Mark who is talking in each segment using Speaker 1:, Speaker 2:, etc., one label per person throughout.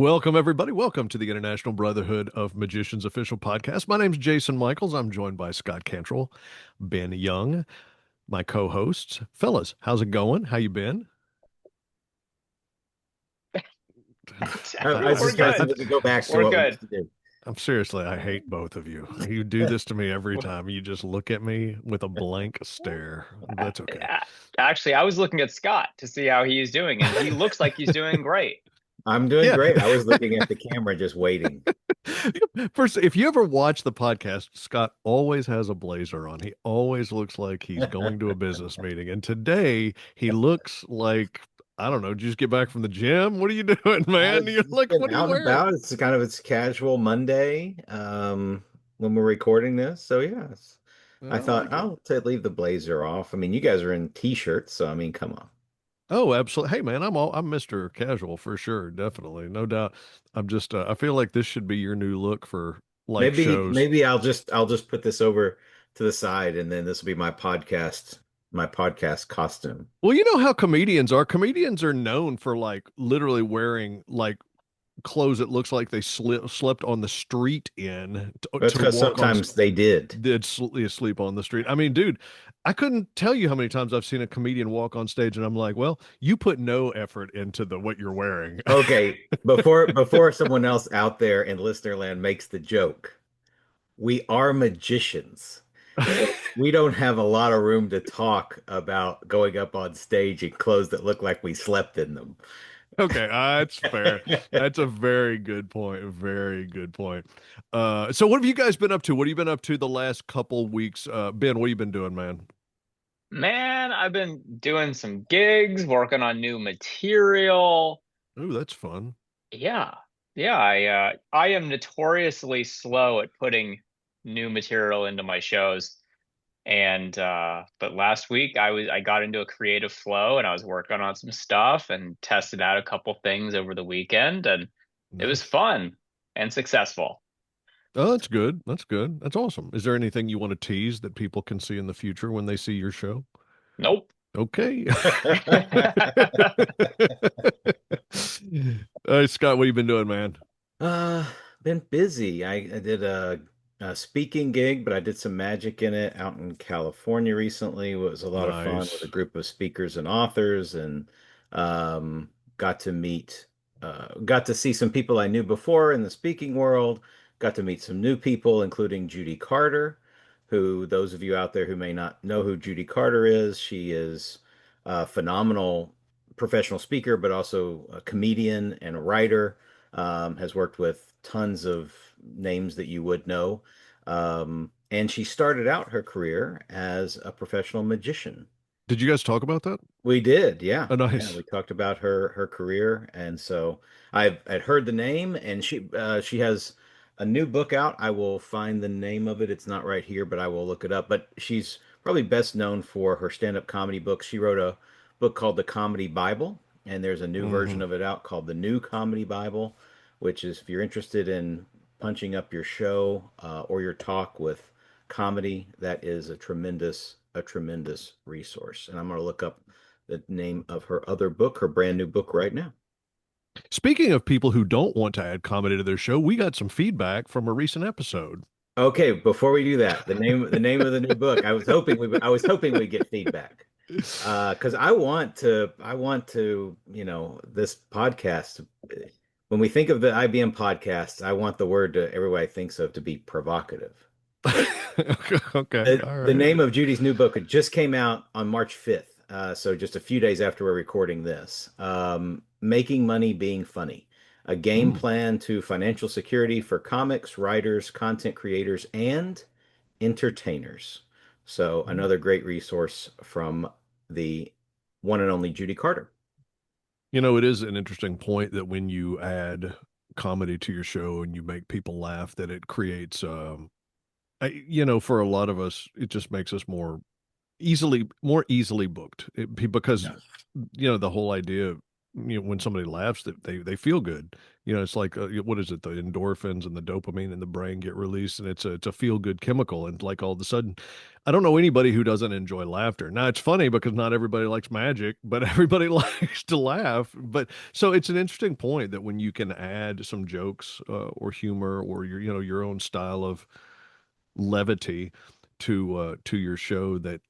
Speaker 1: Welcome, everybody. Welcome to the International Brotherhood of Magicians official podcast. My name's Jason Michaels. I'm joined by Scott Cantrell, Ben Young, my co-hosts. Fellas, how's it going? How you been?
Speaker 2: I
Speaker 1: I,
Speaker 3: We're
Speaker 2: suggested
Speaker 3: good.
Speaker 2: we could go back to
Speaker 3: We're
Speaker 2: what we
Speaker 3: good.
Speaker 2: used to do.
Speaker 1: I'm seriously, I hate both of you. You do this to me every time. You just look at me with a blank stare. That's okay.
Speaker 3: Actually, I was looking at Scott to see how he's doing, and he looks like he's doing great.
Speaker 2: I'm doing
Speaker 1: Yeah.
Speaker 2: great. I was looking at the camera just waiting.
Speaker 1: First, if you ever watch the podcast, Scott always has a blazer on. He always looks like he's going to a business meeting. And today he looks like, I don't know, did you just get back from the gym? What are you doing, man? You're
Speaker 2: It's
Speaker 1: like,
Speaker 2: been
Speaker 1: what are you
Speaker 2: out and
Speaker 1: wearing?
Speaker 2: about. It's casual Monday when we're recording this. So yes,
Speaker 1: I
Speaker 2: I thought
Speaker 1: like it.
Speaker 2: I'll leave the blazer off. I mean, you guys are in t-shirts, so I mean, come on.
Speaker 1: Oh, absolutely. Hey, man, I'm Mr. Casual for sure. Definitely. No doubt. I'm just, I feel like this should be your new look for like shows.
Speaker 2: Maybe I'll just put this over to the side, and then this will be my podcast costume.
Speaker 1: Well, you know how comedians are. Comedians are known for like literally wearing like clothes that looks like they slept on the street in
Speaker 2: That's
Speaker 1: to
Speaker 2: because
Speaker 1: walk on
Speaker 2: sometimes they did.
Speaker 1: did sleep on the street. I mean, dude, I couldn't tell you how many times I've seen a comedian walk on stage and I'm like, well, you put no effort into the what you're wearing.
Speaker 2: Okay, before someone else out there in listener land makes the joke, we are magicians. So we don't have a lot of room to talk about going up on stage in clothes that look like we slept in them.
Speaker 1: Okay, that's fair. That's a very good point. Very good point. So what have you guys been up to? What have you been up to the last couple weeks? Ben, what have you been doing, man?
Speaker 3: Man, I've been doing some gigs, working on new material.
Speaker 1: Ooh, that's fun.
Speaker 3: Yeah. Yeah, I am notoriously slow at putting new material into my shows. And but last week I got into a creative flow and I was working on some stuff and tested out a couple things over the weekend and it was
Speaker 1: Nice.
Speaker 3: fun and successful.
Speaker 1: Oh, that's good. That's good. That's awesome. Is there anything you want to tease that people can see in the future when they see your show?
Speaker 3: Nope.
Speaker 1: Okay. Hey, Scott, what have you been doing, man?
Speaker 2: Uh, been busy. I did a speaking gig, but I did some magic in it out in California recently. It was a lot of fun with a
Speaker 1: Nice.
Speaker 2: group of speakers and authors, and um, got to meet, got to see some people I knew before in the speaking world. Got to meet some new people, including Judy Carter, who those of you out there who may not know who Judy Carter is, she is a phenomenal professional speaker, but also a comedian and a writer, has worked with tons of names that you would know. And she started out her career as a professional magician.
Speaker 1: Did you guys talk about that?
Speaker 2: We did, yeah.
Speaker 1: Oh,
Speaker 2: Yeah,
Speaker 1: nice.
Speaker 2: we talked about her career, and so I'd heard the name, and she has a new book out. I will find the name of it. It's not right here, but I will look it up. But she's probably best known for her stand-up comedy books. She wrote a book called The Comedy Bible, and there's a new version
Speaker 1: Hmm.
Speaker 2: of it out called The New Comedy Bible, which is if you're interested in punching up your show or your talk with comedy, that is a tremendous resource. And I'm going to look up the name of her other book, her brand new book right now.
Speaker 1: Speaking of people who don't want to add comedy to their show, we got some feedback from a recent episode.
Speaker 2: Okay, before we do that, the name of the new book. I was hoping we'd get feedback. Because I want to, this podcast. When we think of the IBM podcast, I want the word to everybody thinks of to be provocative.
Speaker 1: Okay,
Speaker 2: The
Speaker 1: all
Speaker 2: the
Speaker 1: right.
Speaker 2: name of Judy's new book, it just came out on March 5th, so just a few days after we're recording this. Making Money Being Funny, a game
Speaker 1: Mm.
Speaker 2: plan to financial security for comics, writers, content creators, and entertainers. So another great resource from the one and only Judy Carter.
Speaker 1: You know, it is an interesting point that when you add comedy to your show and you make people laugh, that it creates, for a lot of us, it just makes us more easily booked because,
Speaker 2: Yeah.
Speaker 1: the whole idea when somebody laughs, that they feel good. It's like what is it? The endorphins and the dopamine in the brain get released, and it's a feel good chemical. And like all of a sudden, I don't know anybody who doesn't enjoy laughter. Now it's funny because not everybody likes magic, but everybody likes to laugh. But so it's an interesting point that when you can add some jokes or humor or your own style of levity to your show, that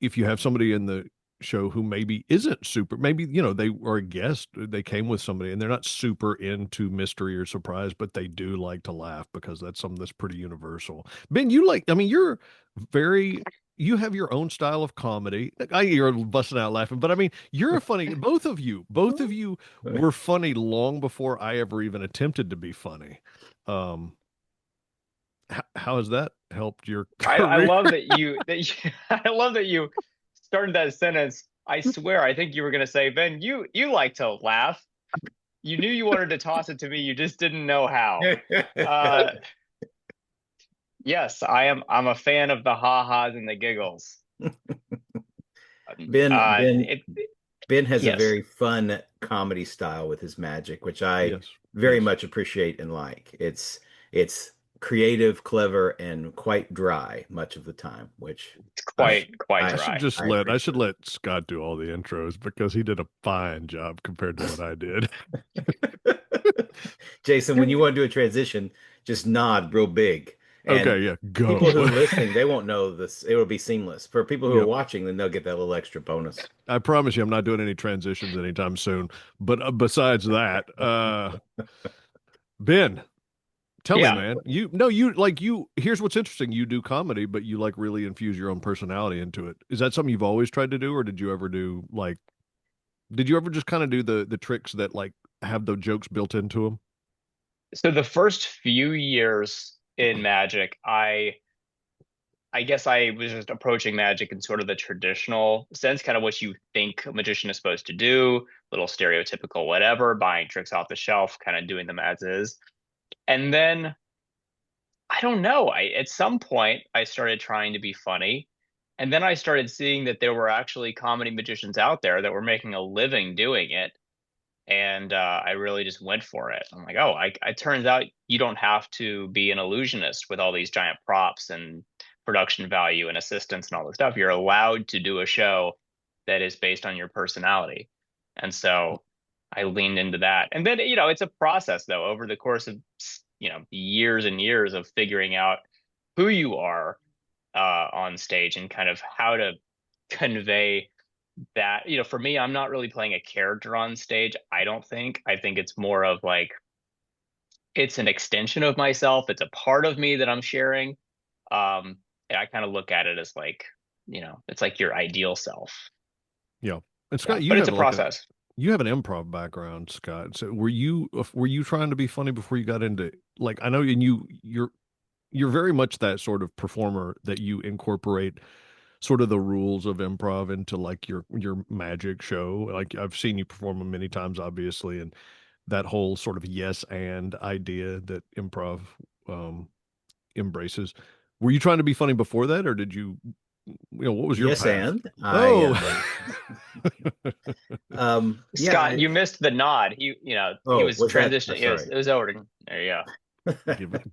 Speaker 1: if you have somebody in the show who maybe isn't super, maybe they are a guest, they came with somebody and they're not super into mystery or surprise, but they do like to laugh because that's something that's pretty universal. Ben, I mean, very you have your own style of comedy. You're busting out laughing, but I mean, you're a funny. Both of you were funny long before I ever even attempted to be funny. um how has that helped your
Speaker 3: I
Speaker 1: career?
Speaker 3: love that you I love that you started that sentence. I swear, I think you were gonna say, Ben, you like to laugh. You knew you wanted to toss it to me, you just didn't know how. Uh yes, I'm a fan of the ha-has and the giggles.
Speaker 2: Ben Ben
Speaker 3: It
Speaker 2: Ben has a
Speaker 3: yes.
Speaker 2: very fun comedy style with his magic, which I
Speaker 1: Yes,
Speaker 2: very
Speaker 1: yes.
Speaker 2: much appreciate and like. It's creative, clever, and quite dry much of the time, which
Speaker 3: It's
Speaker 2: I
Speaker 3: quite
Speaker 2: I
Speaker 3: dry.
Speaker 2: I
Speaker 1: I should
Speaker 2: appreciate.
Speaker 1: let Scott do all the intros because he did a fine job compared to what I did.
Speaker 2: Jason, when you want to do a transition, just nod real big. And
Speaker 1: Okay, yeah,
Speaker 2: people who
Speaker 1: go.
Speaker 2: are listening, they won't know this. It will be seamless. For people who are
Speaker 1: Yep.
Speaker 2: watching, then they'll get that little extra bonus.
Speaker 1: I promise you I'm not doing any transitions anytime soon. But besides that, Ben, tell me,
Speaker 3: Yeah.
Speaker 1: man. You no, you like you here's what's interesting. You do comedy, but you like really infuse your own personality into it. Is that something you've always tried to do, or did you ever just kind of do the tricks that like have the jokes built into them?
Speaker 3: So the first few years in Magic, I guess I was just approaching magic in sort of the traditional sense, kind of what you think a magician is supposed to do, little stereotypical whatever, buying tricks off the shelf, kind of doing them as is. And then I don't know, I at some point I started trying to be funny. And then I started seeing that there were actually comedy magicians out there that were making a living doing it. And I really just went for it. I'm like, oh, it turns out you don't have to be an illusionist with all these giant props and production value and assistance and all this stuff. You're allowed to do a show that is based on your personality. And so I leaned into that. And then, it's a process though, over the course of, years and years of figuring out who you are on stage and kind of how to convey that. For me, I'm not really playing a character on stage. I think it's more of like it's an extension of myself. It's a part of me that I'm sharing. And I kind of look at it as like, it's like your ideal self.
Speaker 1: Yeah. And
Speaker 3: Yeah,
Speaker 1: Scott,
Speaker 3: but it's a process.
Speaker 1: you have an improv background, Scott. So were you trying to be funny before you got into, like, I know, and you're very much that sort of performer that you incorporate sort of the rules of improv into like your magic show. Like I've seen you perform them many times, obviously, and that whole sort of yes and idea that improv um embraces. Were you trying to be funny before that, or did what was your
Speaker 2: Yes,
Speaker 1: path?
Speaker 2: and I
Speaker 1: Oh,
Speaker 2: yeah,
Speaker 3: Scott, you missed the nod. He
Speaker 2: oh,
Speaker 3: was
Speaker 2: was that? I'm
Speaker 3: transitioning.
Speaker 2: sorry.
Speaker 3: It was over. There you go.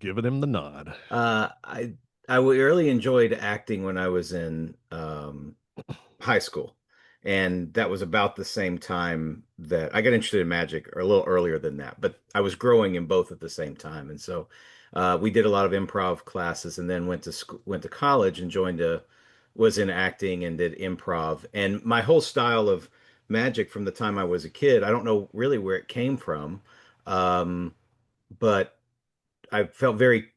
Speaker 1: giving him the nod.
Speaker 2: I really enjoyed acting when I was in high school, and that was about the same time that I got interested in magic, or a little earlier than that. But I was growing in both at the same time, and so we did a lot of improv classes, and then went to college and joined a was in acting and did improv. And my whole style of magic from the time I was a kid, I don't know really where it came from, um, but I felt very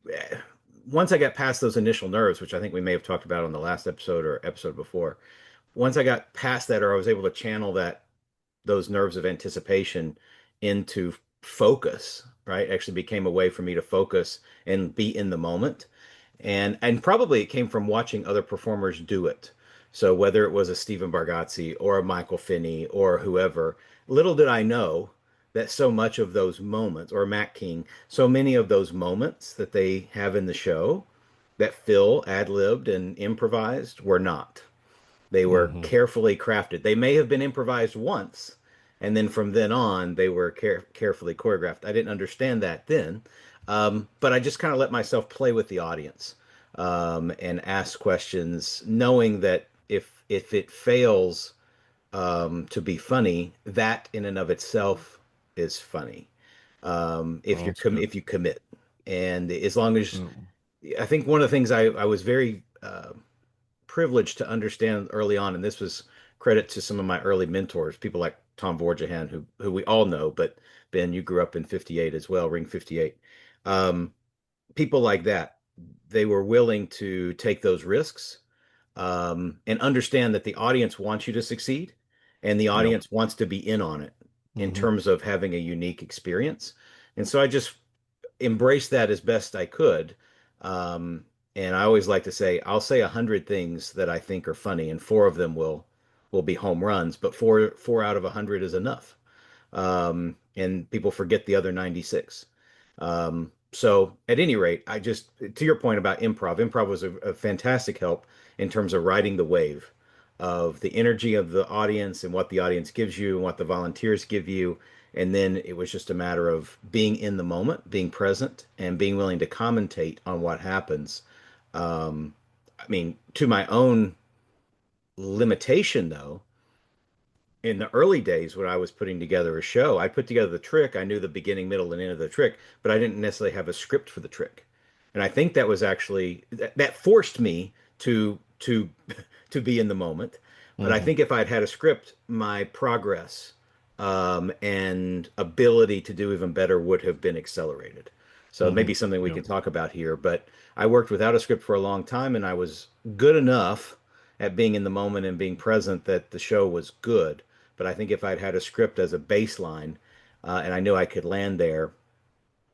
Speaker 2: once I got past those initial nerves, which I think we may have talked about on the last episode or episode before. Once I got past that, or I was able to channel those nerves of anticipation into focus, right? Actually became a way for me to focus and be in the moment. And probably it came from watching other performers do it. So whether it was a Stephen Bargatze or a Michael Finney or whoever, little did I know that so much of those moments, or Matt King, so many of those moments that they have in the show that Phil ad-libbed and improvised were not. They were
Speaker 1: Hmm.
Speaker 2: carefully crafted. They may have been improvised once, And then from then on, they were carefully choreographed. I didn't understand that then, but I just kind of let myself play with the audience and ask questions, knowing that if it fails to be funny, that in and of itself is funny.
Speaker 1: Oh, that's good.
Speaker 2: If you commit, and as long as
Speaker 1: Mm,
Speaker 2: I think one of the things I was very privileged to understand early on, and this was credit to some of my early mentors, people like Tom Vorjahan, who we all know, but Ben, you grew up in '58 as well, Ring '58. Um, People like that, they were willing to take those risks and understand that the audience wants you to succeed, and the
Speaker 1: yeah.
Speaker 2: audience wants to be in on it in
Speaker 1: Hmm.
Speaker 2: terms of having a unique experience. And so I just embrace that as best I could. Um, and I always like to say, I'll say 100 things that I think are funny, and four of them will be home runs, but four out of 100 is enough. And people forget the other 96. So at any rate, I just to your point about improv, improv was a fantastic help in terms of riding the wave of the energy of the audience and what the audience gives you and what the volunteers give you. And then it was just a matter of being in the moment, being present, and being willing to commentate on what happens. I mean, to my own limitation, though, in the early days when I was putting together a show, I put together the trick. I knew the beginning, middle, and end of the trick, but I didn't necessarily have a script for the trick. And I think that was actually that forced me to to be in the moment. But I
Speaker 1: Hmm.
Speaker 2: think if I'd had a script, my progress and ability to do even better would have been accelerated. So
Speaker 1: Hmm.
Speaker 2: maybe something we
Speaker 1: Yeah.
Speaker 2: can talk about here. But I worked without a script for a long time, and I was good enough at being in the moment and being present that the show was good. But I think if I'd had a script as a baseline and I knew I could land there,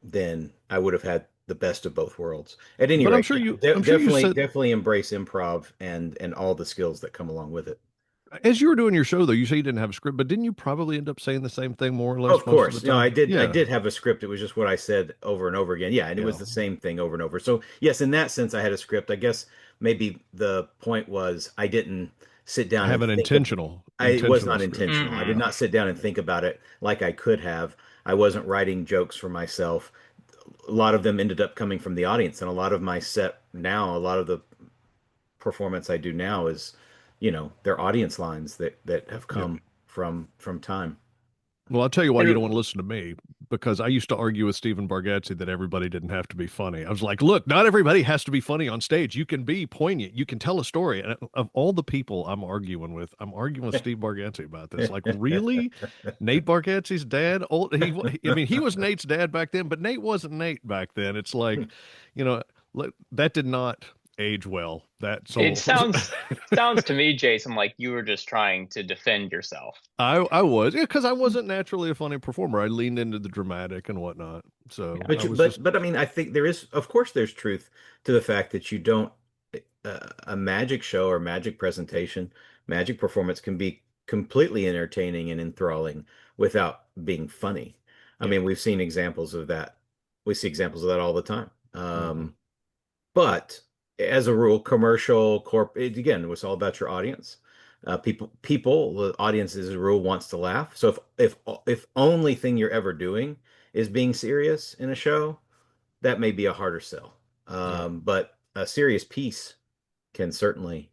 Speaker 2: then I would have had the best of both worlds. At any
Speaker 1: But
Speaker 2: rate, yeah,
Speaker 1: I'm sure you said
Speaker 2: definitely embrace improv and all the skills that come along with it.
Speaker 1: as you were doing your show though, you say you didn't have a script, but didn't you probably end up saying the same thing more or less
Speaker 2: Of
Speaker 1: most of the
Speaker 2: course,
Speaker 1: time?
Speaker 2: I
Speaker 1: Yeah.
Speaker 2: did have a script. It was just what I said over and over again. Yeah, and it was
Speaker 1: Yeah.
Speaker 2: the same thing over and over. So yes, in that sense, I had a script. I guess maybe the point was I didn't sit down
Speaker 1: Have
Speaker 2: and
Speaker 1: an
Speaker 2: think of. It was
Speaker 1: intentional
Speaker 2: not
Speaker 1: script.
Speaker 2: intentional. I did
Speaker 3: Hmm.
Speaker 1: Yeah.
Speaker 2: not sit down and think about it like I could have. I wasn't writing jokes for myself. A lot of them ended up coming from the audience, and a lot of my set now, a lot of the performance I do now is, they're audience lines that have
Speaker 1: Yeah.
Speaker 2: come from time.
Speaker 1: Well, I'll tell you why you don't want
Speaker 3: And
Speaker 1: to listen to me because I used to argue with Stephen Bargatze that everybody didn't have to be funny. I was like, look, not everybody has to be funny on stage. You can be poignant. You can tell a story. And of all the people I'm arguing with Steve Bargatze about this. Like, really? Nate Bargatze's dad? Old, I mean, he was Nate's dad back then, but Nate wasn't Nate back then. It's like, you know, that did not age well. That
Speaker 3: it
Speaker 1: so
Speaker 3: sounds to me, Jason, like you were just trying to defend yourself.
Speaker 1: I was, yeah, because I wasn't naturally a funny performer. I leaned into the dramatic and whatnot. So
Speaker 3: Yeah.
Speaker 1: I was just
Speaker 2: But I mean, I think there is, of course, there's truth to the fact that you don't a magic show or magic presentation, magic performance can be completely entertaining and enthralling without being funny. I
Speaker 1: yeah.
Speaker 2: mean, we've seen examples of that. We see examples of that all the time.
Speaker 1: Hmm.
Speaker 2: But as a rule, commercial corp again, it was all about your audience. The audience as a rule wants to laugh. So if only thing you're ever doing is being serious in a show, that may be a harder sell.
Speaker 1: Yeah.
Speaker 2: But a serious piece can certainly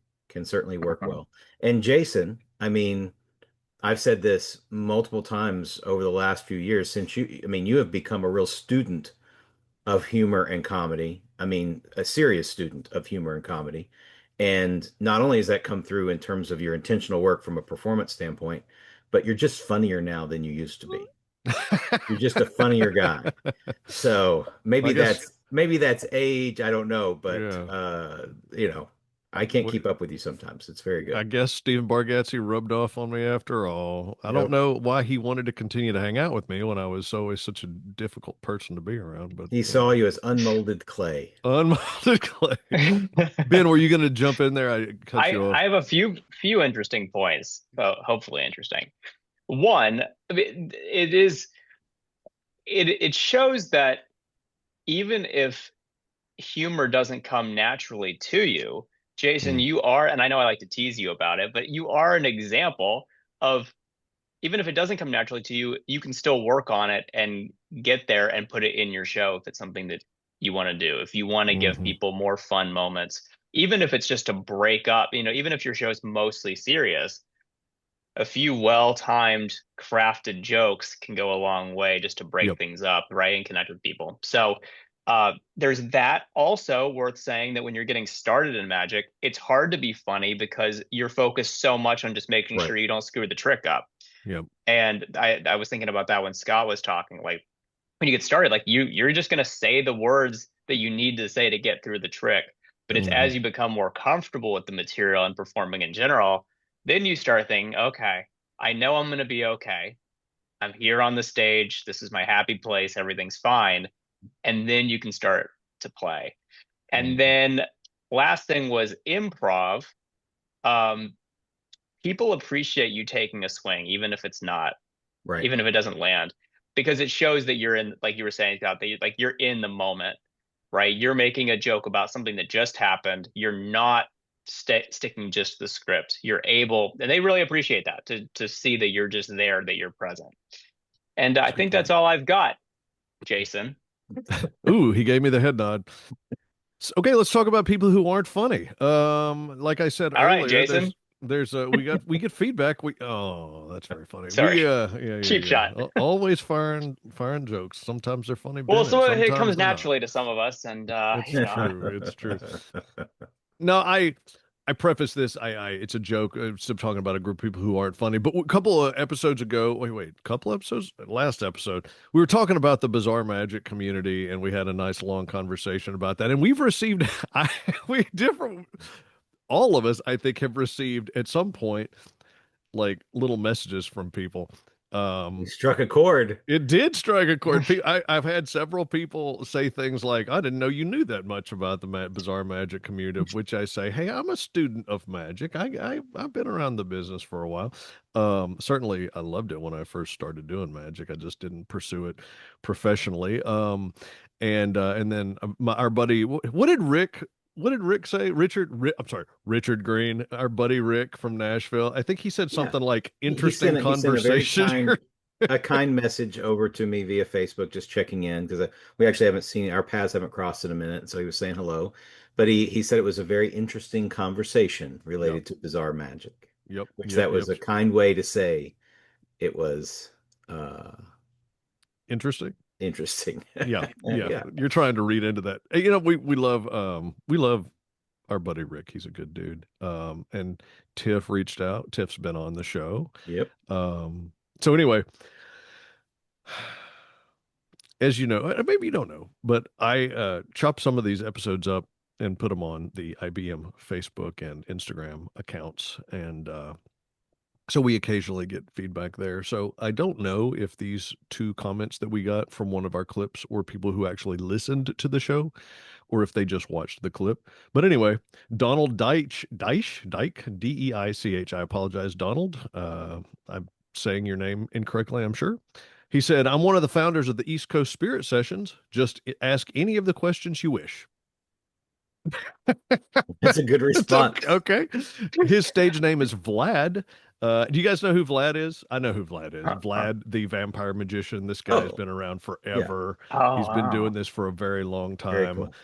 Speaker 2: work well. And Jason, I mean, I've said this multiple times over the last few years since I mean, you have become a real student of humor and comedy. I mean, a serious student of humor and comedy. And not only has that come through in terms of your intentional work from a performance standpoint, but you're just funnier now than you used to be. You're just a funnier guy. So
Speaker 1: I guess,
Speaker 2: maybe that's age, I don't know, but
Speaker 1: yeah.
Speaker 2: I can't
Speaker 1: Wh-
Speaker 2: keep up with you sometimes. It's very
Speaker 1: I
Speaker 2: good.
Speaker 1: guess Stephen Bargatze rubbed off on me after all. I don't
Speaker 2: Yep.
Speaker 1: know why he wanted to continue to hang out with me when I was always such a difficult person to be around, but
Speaker 2: He saw you as unmolded clay.
Speaker 1: unmolded clay. Ben, were you going to jump in there? I cut you
Speaker 3: I
Speaker 1: off.
Speaker 3: have a few interesting points, hopefully interesting. One, I mean, it shows that even if humor doesn't come naturally to you, Jason,
Speaker 1: Mm,
Speaker 3: you are, and I know I like to tease you about it, but you are an example of even if it doesn't come naturally to you, you can still work on it and get there and put it in your show if it's something that you want to do. If you want to give
Speaker 1: Hmm.
Speaker 3: people more fun moments, even if it's just to break up, even if your show is mostly serious, a few well-timed, crafted jokes can go a long way just to break
Speaker 1: Yep.
Speaker 3: things up, right? And connect with people. So there's that. Also worth saying that when you're getting started in magic, it's hard to be funny because you're focused so much on just making
Speaker 2: Right.
Speaker 3: sure you don't screw the trick up.
Speaker 1: Yep.
Speaker 3: And I was thinking about that when Scott was talking. Like when you get started, like you're just gonna say the words that you need to say to get through the trick. But it's
Speaker 1: Hmm.
Speaker 3: as you become more comfortable with the material and performing in general, then you start thinking, okay, I know I'm gonna be okay. I'm here on the stage. This is my happy place. Everything's fine. And then you can start to play. And
Speaker 2: Mhm.
Speaker 3: then last thing was improv. Um, People appreciate you taking a swing,
Speaker 2: Right.
Speaker 3: even if it doesn't land, because it shows that you're in, like you were saying, Scott, that like you're in the moment, right? You're making a joke about something that just happened. You're not sticking just to the script. You're able, and they really appreciate that to see that you're just there, that you're present. And
Speaker 2: That's
Speaker 3: I
Speaker 2: a good
Speaker 3: think that's
Speaker 2: point.
Speaker 3: all I've got, Jason.
Speaker 1: Ooh, he gave me the head nod. Okay, let's talk about people who aren't funny. Like I said
Speaker 3: All right,
Speaker 1: earlier,
Speaker 3: Jason.
Speaker 1: there's we get feedback. Oh, that's very funny.
Speaker 3: Sorry, cheap
Speaker 1: Yeah.
Speaker 3: shot.
Speaker 1: Always firing jokes. Sometimes they're funny,
Speaker 3: Well,
Speaker 1: Ben, and
Speaker 3: so it
Speaker 1: sometimes
Speaker 3: comes
Speaker 1: they're not.
Speaker 3: naturally to some of us, and
Speaker 1: It's true. It's true. No, I preface this. It's a joke. I'm still talking about a group of people who aren't funny. But a couple of episodes ago, couple episodes, last episode, we were talking about the bizarre magic community, and we had a nice long conversation about that. And we've received, we different, all of us, I think, have received at some point like little messages from people.
Speaker 2: We
Speaker 1: Um,
Speaker 2: struck a chord.
Speaker 1: it did strike a chord. I've had several people say things like, "I didn't know you knew that much about the bizarre magic community." Of which I say, "Hey, I'm a student of magic. I've been around the business for a while. Certainly, I loved it when I first started doing magic. I just didn't pursue it professionally. And then our buddy, what did Rick? What did Rick say? I'm sorry, Richard Green, our buddy Rick from Nashville. I think he said
Speaker 2: Yeah.
Speaker 1: something like
Speaker 2: He
Speaker 1: interesting
Speaker 2: he sent a very
Speaker 1: conversation.
Speaker 2: a kind message over to me via Facebook, just checking in because we actually haven't seen our paths haven't crossed in a minute. So he was saying hello, but he said it was a very interesting conversation
Speaker 1: Yep.
Speaker 2: related to bizarre magic,
Speaker 1: Yep.
Speaker 2: which
Speaker 1: Yep.
Speaker 2: that was
Speaker 1: Yep.
Speaker 2: a kind way to say it was uh
Speaker 1: Interesting.
Speaker 2: interesting.
Speaker 1: Yeah. Yeah.
Speaker 2: Yeah.
Speaker 1: You're trying to read into that. We love our buddy Rick. He's a good dude. And Tiff reached out. Tiff's been on the show.
Speaker 2: Yep.
Speaker 1: So anyway, as you know, maybe you don't know, but I chopped some of these episodes up and put them on the IBM Facebook and Instagram accounts. And so we occasionally get feedback there. So I don't know if these two comments that we got from one of our clips were people who actually listened to the show or if they just watched the clip. But anyway, Donald Dyke, Deich. I apologize, Donald. I'm saying your name incorrectly, I'm sure. He said, I'm one of the founders of the East Coast Spirit Sessions. Just ask any of the questions you wish.
Speaker 2: That's a good
Speaker 1: It's
Speaker 2: response.
Speaker 1: okay. His stage name is Vlad. Do you guys know who Vlad is? I know who Vlad is.
Speaker 3: Uh-uh.
Speaker 1: Vlad, the vampire magician. This guy's
Speaker 2: Oh,
Speaker 1: been around
Speaker 2: yeah.
Speaker 1: forever.
Speaker 3: Oh,
Speaker 1: He's been doing
Speaker 3: wow.
Speaker 1: this for a very long
Speaker 2: Very
Speaker 1: time.
Speaker 2: cool.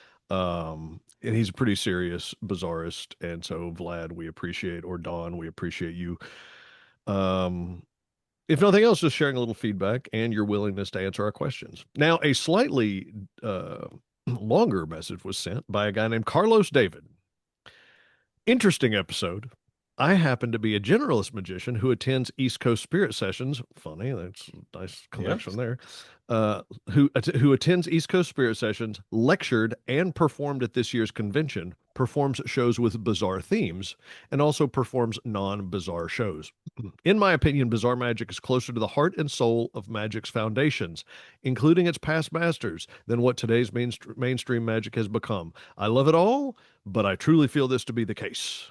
Speaker 1: And he's a pretty serious bizarrist. And so, Vlad, we appreciate, or Don, we appreciate you. Um, if nothing else, just sharing a little feedback and your willingness to answer our questions. Now, a slightly longer message was sent by a guy named Carlos David. Interesting episode. I happen to be a generalist magician who attends East Coast Spirit Sessions. Funny, that's a nice
Speaker 2: Yep.
Speaker 1: connection there. Who attends East Coast Spirit Sessions, lectured and performed at this year's convention, performs shows with bizarre themes, and also performs non-bizarre shows. In my opinion, bizarre magic is closer to the heart and soul of magic's foundations, including its past masters, than what today's mainstream magic has become. I love it all, but I truly feel this to be the case.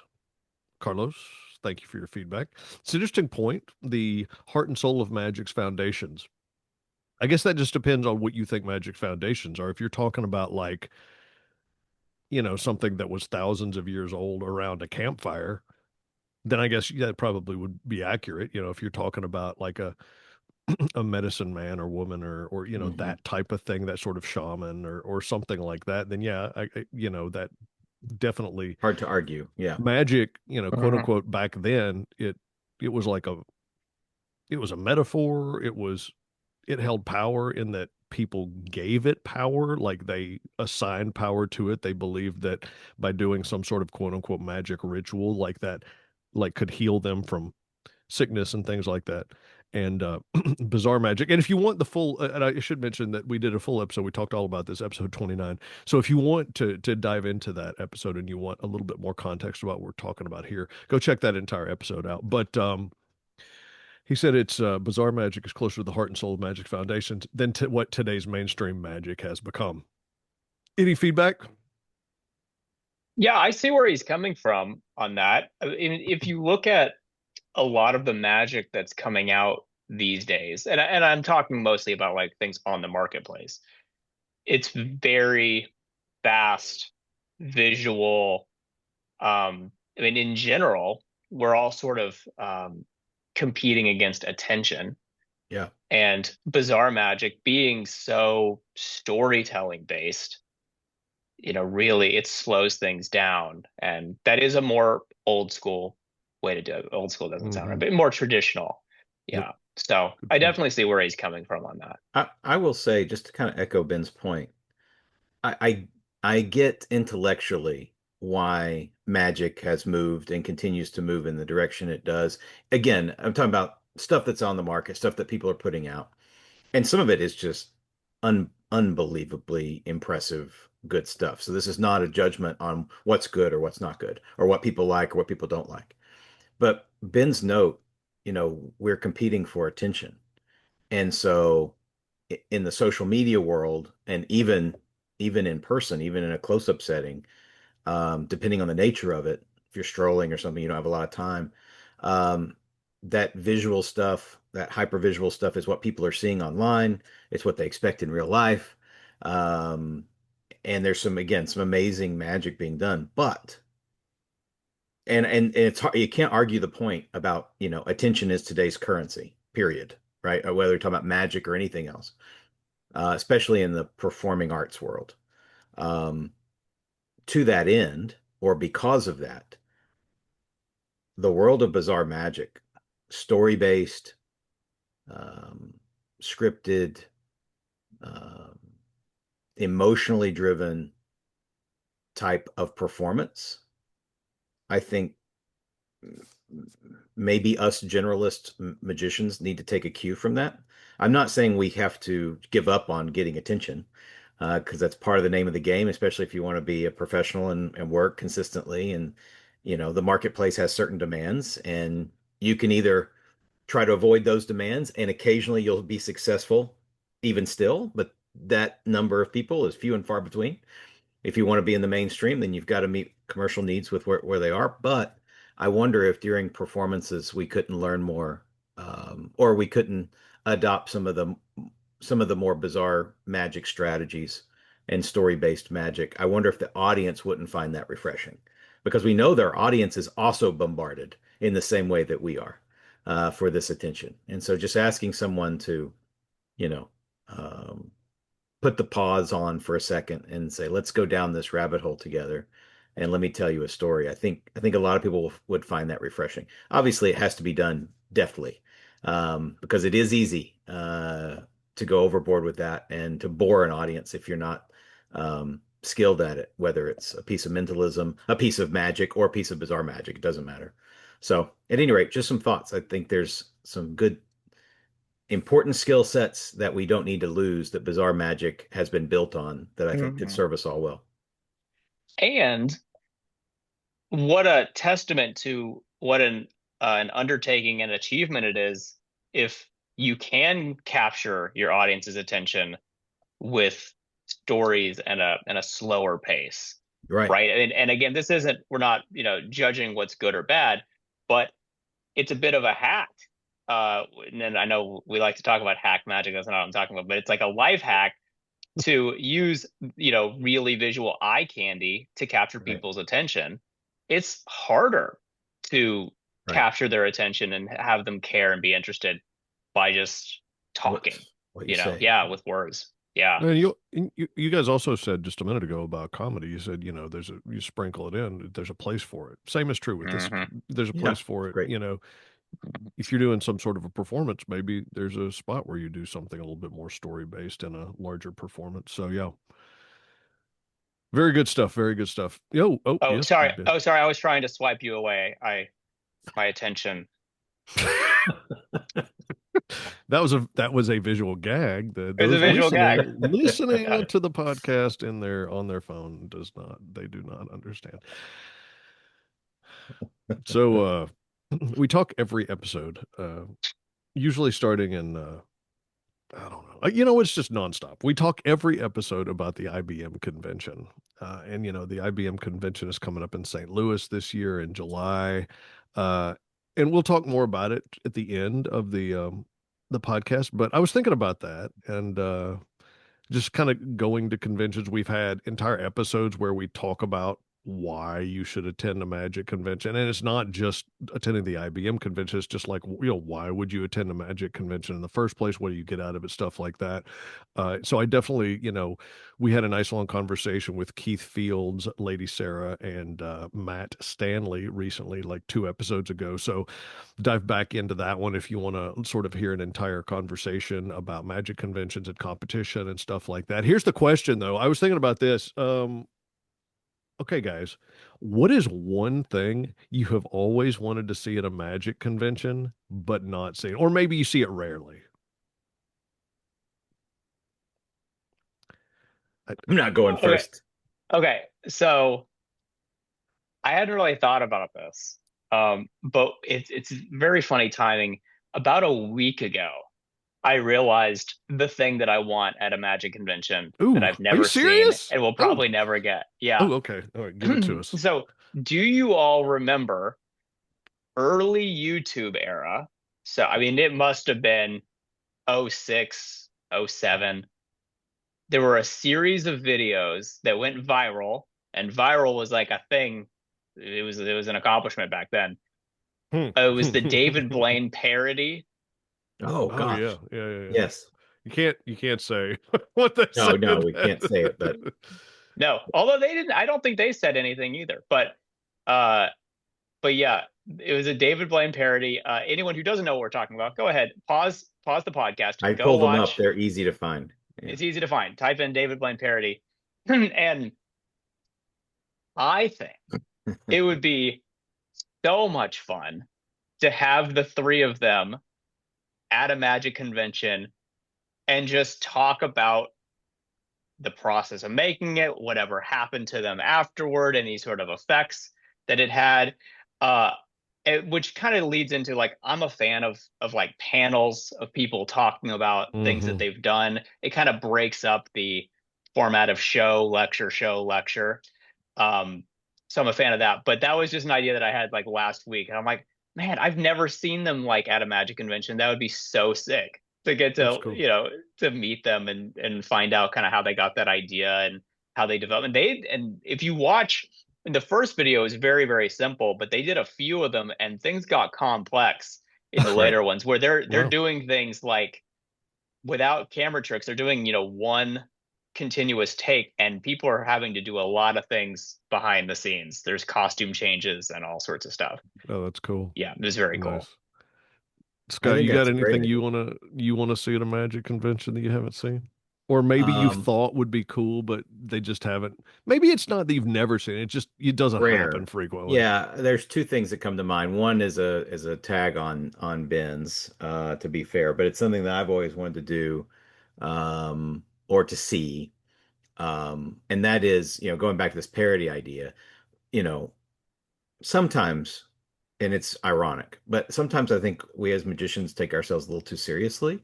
Speaker 1: Carlos, thank you for your feedback. It's an interesting point. The heart and soul of magic's foundations. I guess that just depends on what you think magic's foundations are. If you're talking about like, something that was thousands of years old around a campfire, then I guess that probably would be accurate. If you're talking about like a medicine man or woman or
Speaker 2: Hmm.
Speaker 1: that type of thing, that sort of shaman or something like that, then yeah, that definitely
Speaker 2: Hard to argue. Yeah.
Speaker 1: magic, quote
Speaker 3: Mhm.
Speaker 1: unquote, back then it was like it was a metaphor. It held power in that people gave it power, like they assigned power to it. They believed that by doing some sort of quote unquote magic ritual like that, like could heal them from sickness and things like that. And bizarre magic. And if you want the full, and I should mention that we did a full episode. We talked all about this, episode 29. So if you want to dive into that episode and you want a little bit more context about what we're talking about here, go check that entire episode out. But he said it's bizarre magic is closer to the heart and soul of Magic Foundations than what today's mainstream magic has become. Any feedback?
Speaker 3: Yeah, I see where he's coming from on that. I mean, if you look at a lot of the magic that's coming out these days, and I'm talking mostly about like things on the marketplace, it's very fast, visual. I mean, in general, we're all sort of competing against attention,
Speaker 2: Yeah.
Speaker 3: and bizarre magic being so storytelling based, really it slows things down. And that is a more old school way to do it. Old school doesn't sound right,
Speaker 1: Mm-hmm.
Speaker 3: but more traditional.
Speaker 1: Yep.
Speaker 3: Yeah. So
Speaker 1: Good
Speaker 3: I
Speaker 1: point.
Speaker 3: definitely see where he's coming from on that.
Speaker 2: I will say, just to kind of echo Ben's point, I, I I get intellectually why magic has moved and continues to move in the direction it does. Again, I'm talking about stuff that's on the market, stuff that people are putting out. And some of it is just unbelievably impressive good stuff. So this is not a judgment on what's good or what's not good, or what people like or what people don't like. But Ben's note, we're competing for attention. And so in the social media world, and even in person, even in a close-up setting, depending on the nature of it, if you're strolling or something, you don't have a lot of time. Um, that visual stuff, that hyper visual stuff, is what people are seeing online. It's what they expect in real life. Um, and there's some amazing magic being done, but and it's hard, you can't argue the point about, attention is today's currency, period, right? Or whether you're talking about magic or anything else, especially in the performing arts world. Um, to that end, or because of that, the world of bizarre magic, story based, um, scripted, um, emotionally driven type of performance, I think maybe us generalist magicians need to take a cue from that. I'm not saying we have to give up on getting attention, because that's part of the name of the game, especially if you want to be a professional and work consistently. And, the marketplace has certain demands, and you can either try to avoid those demands, and occasionally you'll be successful even still, but that number of people is few and far between. If you want to be in the mainstream, then you've got to meet commercial needs with where they are. But I wonder if during performances we couldn't learn more, or we couldn't adopt some of the more bizarre magic strategies and story-based magic. I wonder if the audience wouldn't find that refreshing, because we know their audience is also bombarded in the same way that we are, for this attention. And so just asking someone to, you know, um, put the pause on for a second and say, let's go down this rabbit hole together and let me tell you a story. I think a lot of people would find that refreshing. Obviously, it has to be done deftly, because it is easy, to go overboard with that and to bore an audience if you're not, skilled at it, whether it's a piece of mentalism, a piece of magic, or a piece of bizarre magic. It doesn't matter. So, at any rate, just some thoughts. I think there's some good important skill sets that we don't need to lose, that bizarre magic has been built on, that I think could
Speaker 3: Mhm.
Speaker 2: serve us all well.
Speaker 3: And what a testament to what an undertaking and achievement it is if you can capture your audience's attention with stories and a slower pace,
Speaker 2: Right.
Speaker 3: right? And again, this isn't, we're not, judging what's good or bad, but it's a bit of a hack. And then I know we like to talk about hack magic. That's not what I'm talking about, but it's like a life hack to use, really visual eye candy to capture
Speaker 2: Right.
Speaker 3: people's attention. It's harder to
Speaker 2: Right.
Speaker 3: capture their attention and have them care and be interested by just
Speaker 2: What
Speaker 3: talking,
Speaker 2: what you say?
Speaker 3: yeah, with words. Yeah.
Speaker 1: And you guys also said just a minute ago about comedy. You said, you sprinkle it in, there's a place for it. Same is true with this.
Speaker 3: Hmm.
Speaker 1: There's a
Speaker 2: Yeah,
Speaker 1: place for it.
Speaker 2: great.
Speaker 1: If you're doing some sort of a performance, maybe there's a spot where you do something a little bit more story based in a larger performance. So yeah, very good stuff. Very good stuff. Oh
Speaker 3: Oh,
Speaker 1: yes,
Speaker 3: sorry.
Speaker 1: Ben.
Speaker 3: Oh, sorry. I was trying to swipe you away. My attention.
Speaker 1: That was a visual gag.
Speaker 3: It's a
Speaker 1: Those
Speaker 3: visual gag.
Speaker 1: listening to the podcast in their on their phone they do not understand. So we talk every episode, usually starting in I don't know. It's just nonstop. We talk every episode about the IBM convention. And the IBM convention is coming up in St. Louis this year in July. Uh, and we'll talk more about it at the end of the podcast. But I was thinking about that and just kind of going to conventions. We've had entire episodes where we talk about why you should attend a magic convention. And it's not just attending the IBM convention. It's just like, why would you attend a magic convention in the first place? What do you get out of it? Stuff like that. So I definitely, we had a nice long conversation with Keith Fields, Lady Sarah, and Matt Stanley recently, like 2 episodes ago. So dive back into that one if you want to sort of hear an entire conversation about magic conventions and competition and stuff like that. Here's the question, though. I was thinking about this. Okay, guys, what is one thing you have always wanted to see at a magic convention but not seen, or maybe you see it rarely? I,
Speaker 2: I'm not going
Speaker 3: Okay.
Speaker 2: first.
Speaker 3: Okay. So I hadn't really thought about this. But it's very funny timing. About a week ago, I realized the thing that I want at a magic convention that
Speaker 1: ooh,
Speaker 3: I've
Speaker 1: are you
Speaker 3: never seen
Speaker 1: serious?
Speaker 3: and will
Speaker 1: Oh,
Speaker 3: probably never get. Yeah.
Speaker 1: oh, okay. All right, give it to us.
Speaker 3: So, do you all remember early YouTube era? So, I mean, it must have been '06, '07. There were a series of videos that went viral, and viral was like a thing. It was an accomplishment back then.
Speaker 1: Hmm.
Speaker 3: It was the David Blaine parody.
Speaker 2: Oh
Speaker 1: Oh
Speaker 2: gosh.
Speaker 1: yeah, yeah, yeah, yeah.
Speaker 2: Yes.
Speaker 1: You can't say what they
Speaker 2: No, no,
Speaker 1: said.
Speaker 2: we can't say it, but
Speaker 3: No, although they didn't. I don't think they said anything either. Uh, but yeah, it was a David Blaine parody. Anyone who doesn't know what we're talking about, go ahead, pause the podcast,
Speaker 2: I
Speaker 3: go
Speaker 2: pulled them up.
Speaker 3: watch.
Speaker 2: They're easy to find. Yeah.
Speaker 3: It's easy to find. Type in David Blaine parody, and I think it would be so much fun to have the three of them at a magic convention and just talk about the process of making it, whatever happened to them afterward, any sort of effects that it had. Uh, which kind of leads into like I'm a fan of like panels of people talking about things that
Speaker 1: Hmm.
Speaker 3: they've done. It kind of breaks up the format of show, lecture. Um, so I'm a fan of that. But that was just an idea that I had like last week, and I'm like, man, I've never seen them like at a magic convention. That would be so sick to get
Speaker 1: That's
Speaker 3: to
Speaker 1: cool.
Speaker 3: to meet them and find out kind of how they got that idea and how they developed. And if you watch the first video is very very simple, but they did a few of them and things got complex in the
Speaker 2: Right.
Speaker 3: later ones where they're
Speaker 1: Wow.
Speaker 3: doing things like without camera tricks. They're doing one continuous take, and people are having to do a lot of things behind the scenes. There's costume changes and all sorts of stuff.
Speaker 1: Oh, that's cool.
Speaker 3: Yeah, it was very cool.
Speaker 1: Nice.
Speaker 2: I
Speaker 1: Scott,
Speaker 2: think
Speaker 1: you got
Speaker 2: that's a great
Speaker 1: anything
Speaker 2: idea.
Speaker 1: you wanna see at a magic convention that you haven't seen? Or maybe you
Speaker 2: Um,
Speaker 1: thought would be cool, but they just haven't. Maybe it's not that you've never seen it, it doesn't happen
Speaker 2: Rare.
Speaker 1: frequently.
Speaker 2: Yeah, there's two things that come to mind. One is a tag on Ben's, to be fair, but it's something that I've always wanted to do, or to see. And that is, going back to this parody idea, you know, sometimes, and it's ironic, but sometimes I think we as magicians take ourselves a little too seriously.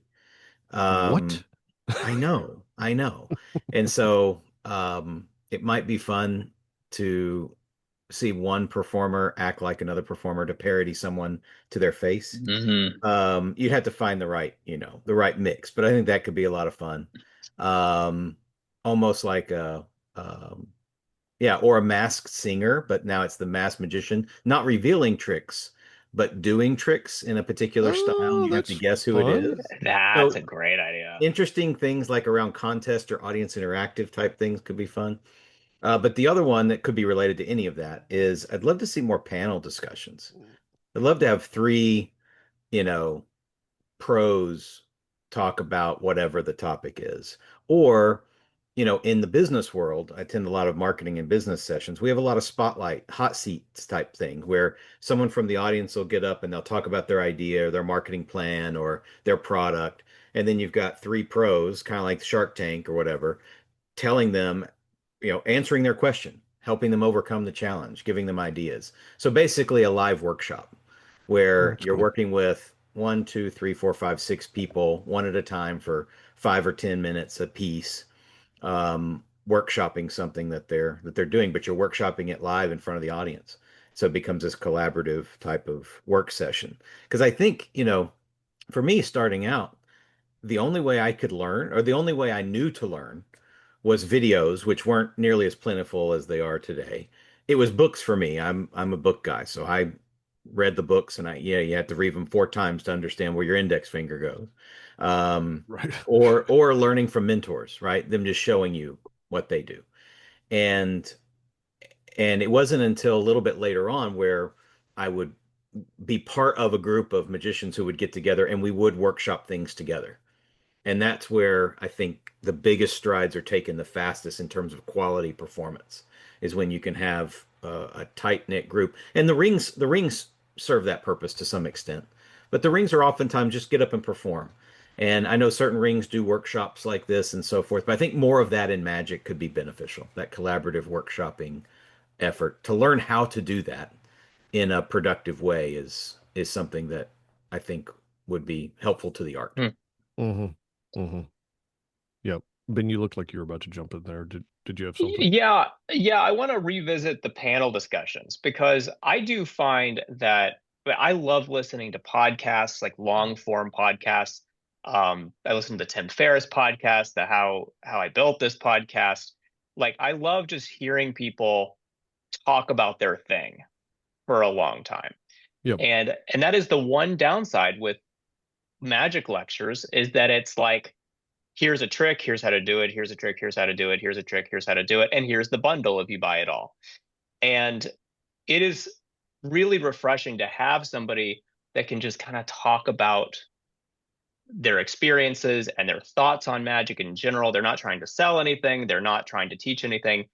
Speaker 1: What?
Speaker 2: Um, I know, I know. And so it might be fun to see one performer act like another performer to parody someone to their face.
Speaker 3: Hmm.
Speaker 2: You'd have to find the right mix, but I think that could be a lot of fun. Um, Almost like yeah, or a masked singer, but now it's the masked magician, not revealing tricks, but doing tricks in a particular style.
Speaker 1: Oh,
Speaker 2: You have to
Speaker 1: that's
Speaker 2: guess who it
Speaker 1: fun.
Speaker 2: is.
Speaker 3: That's a
Speaker 2: So
Speaker 3: great idea.
Speaker 2: interesting things like around contest or audience interactive type things could be fun. But the other one that could be related to any of that is I'd love to see more panel discussions. I'd love to have three, you know, pros talk about whatever the topic is. Or, in the business world, I attend a lot of marketing and business sessions. We have a lot of spotlight, hot seats type thing where someone from the audience will get up and they'll talk about their idea or their marketing plan or their product. And then you've got three pros, kind of like Shark Tank or whatever, telling them, answering their question, helping them overcome the challenge, giving them ideas. So basically, a live workshop
Speaker 1: Oh,
Speaker 2: where
Speaker 1: that's
Speaker 2: you're
Speaker 1: cool.
Speaker 2: working with one, two, three, four, five, six people, one at a time for 5 or 10 minutes a piece, workshopping something that they're doing, but you're workshopping it live in front of the audience. So it becomes this collaborative type of work session. Because I think, for me starting out, the only way I could learn, or the only way I knew to learn, was videos, which weren't nearly as plentiful as they are today. It was books for me. I'm a book guy, so I read the books, and you had to read them 4 times to understand where your index finger goes.
Speaker 1: Right.
Speaker 2: Or learning from mentors, right? Them just showing you what they do. And and it wasn't until a little bit later on where I would be part of a group of magicians who would get together and we would workshop things together. And that's where I think the biggest strides are taken the fastest in terms of quality performance is when you can have a tight knit group. And the rings serve that purpose to some extent, but the rings are oftentimes just get up and perform. And I know certain rings do workshops like this and so forth, but I think more of that in Magic could be beneficial. That collaborative workshopping effort to learn how to do that in a productive way is something that I think would be helpful to the art.
Speaker 3: Hmm.
Speaker 1: Mm-hmm. Mm-hmm. Yep. Ben, you looked like you were about to jump in there. Did you have something?
Speaker 3: Yeah, I want to revisit the panel discussions because I do find that I love listening to podcasts, like long form podcasts. I listen to Tim Ferriss podcast, the how I built this podcast. Like I love just hearing people talk about their thing for a long time.
Speaker 1: Yep.
Speaker 3: And that is the one downside with magic lectures is that it's like here's a trick, here's how to do it, here's a trick, here's how to do it, here's a trick, here's how to do it, and here's the bundle if you buy it all. And it is really refreshing to have somebody that can just kind of talk about their experiences and their thoughts on magic in general. They're not trying to sell anything, they're not trying to teach anything.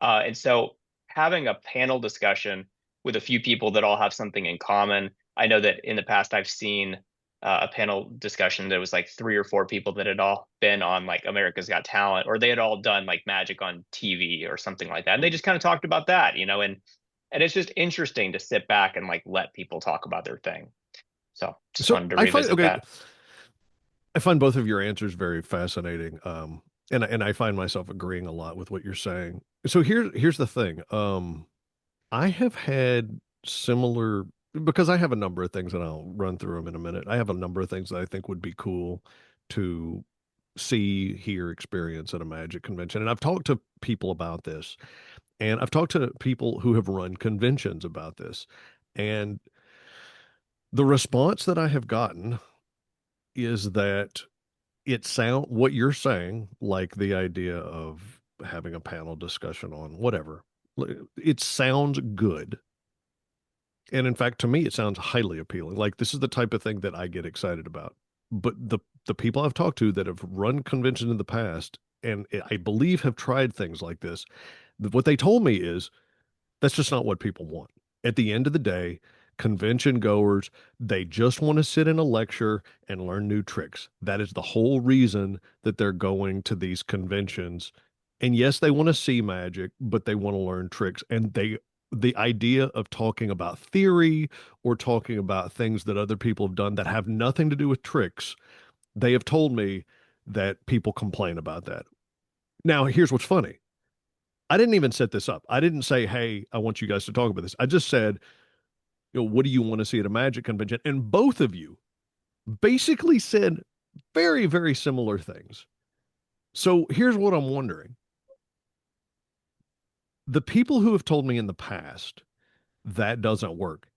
Speaker 3: And so having a panel discussion with a few people that all have something in common. I know that in the past I've seen a panel discussion that was like 3 or 4 people that had all been on like America's Got Talent, or they had all done like magic on TV or something like that. And they just kind of talked about that, and it's just interesting to sit back and like let people talk about their thing. So just
Speaker 1: So
Speaker 3: wanted to
Speaker 1: I find
Speaker 3: revisit
Speaker 1: okay,
Speaker 3: that.
Speaker 1: I find both of your answers very fascinating. And I find myself agreeing a lot with what you're saying. So here's the thing. I have had similar because I have a number of things and I'll run through them in a minute. I have a number of things that I think would be cool to see, hear, experience at a magic convention. And I've talked to people about this, and I've talked to people who have run conventions about this. And the response that I have gotten is that it sound what you're saying, like the idea of having a panel discussion on whatever. It sounds good. And in fact, to me, it sounds highly appealing. Like this is the type of thing that I get excited about. But the people I've talked to that have run conventions in the past and I believe have tried things like this, what they told me is that's just not what people want. At the end of the day, convention goers, they just want to sit in a lecture and learn new tricks. That is the whole reason that they're going to these conventions. And yes, they want to see magic, but they want to learn tricks. And the idea of talking about theory or talking about things that other people have done that have nothing to do with tricks, they have told me that people complain about that. Now, here's what's funny. I didn't even set this up. I didn't say, "Hey, I want you guys to talk about this." I just said, what do you want to see at a magic convention? And both of you basically said very, very similar things. So here's what I'm wondering. The people who have told me in the past that doesn't work,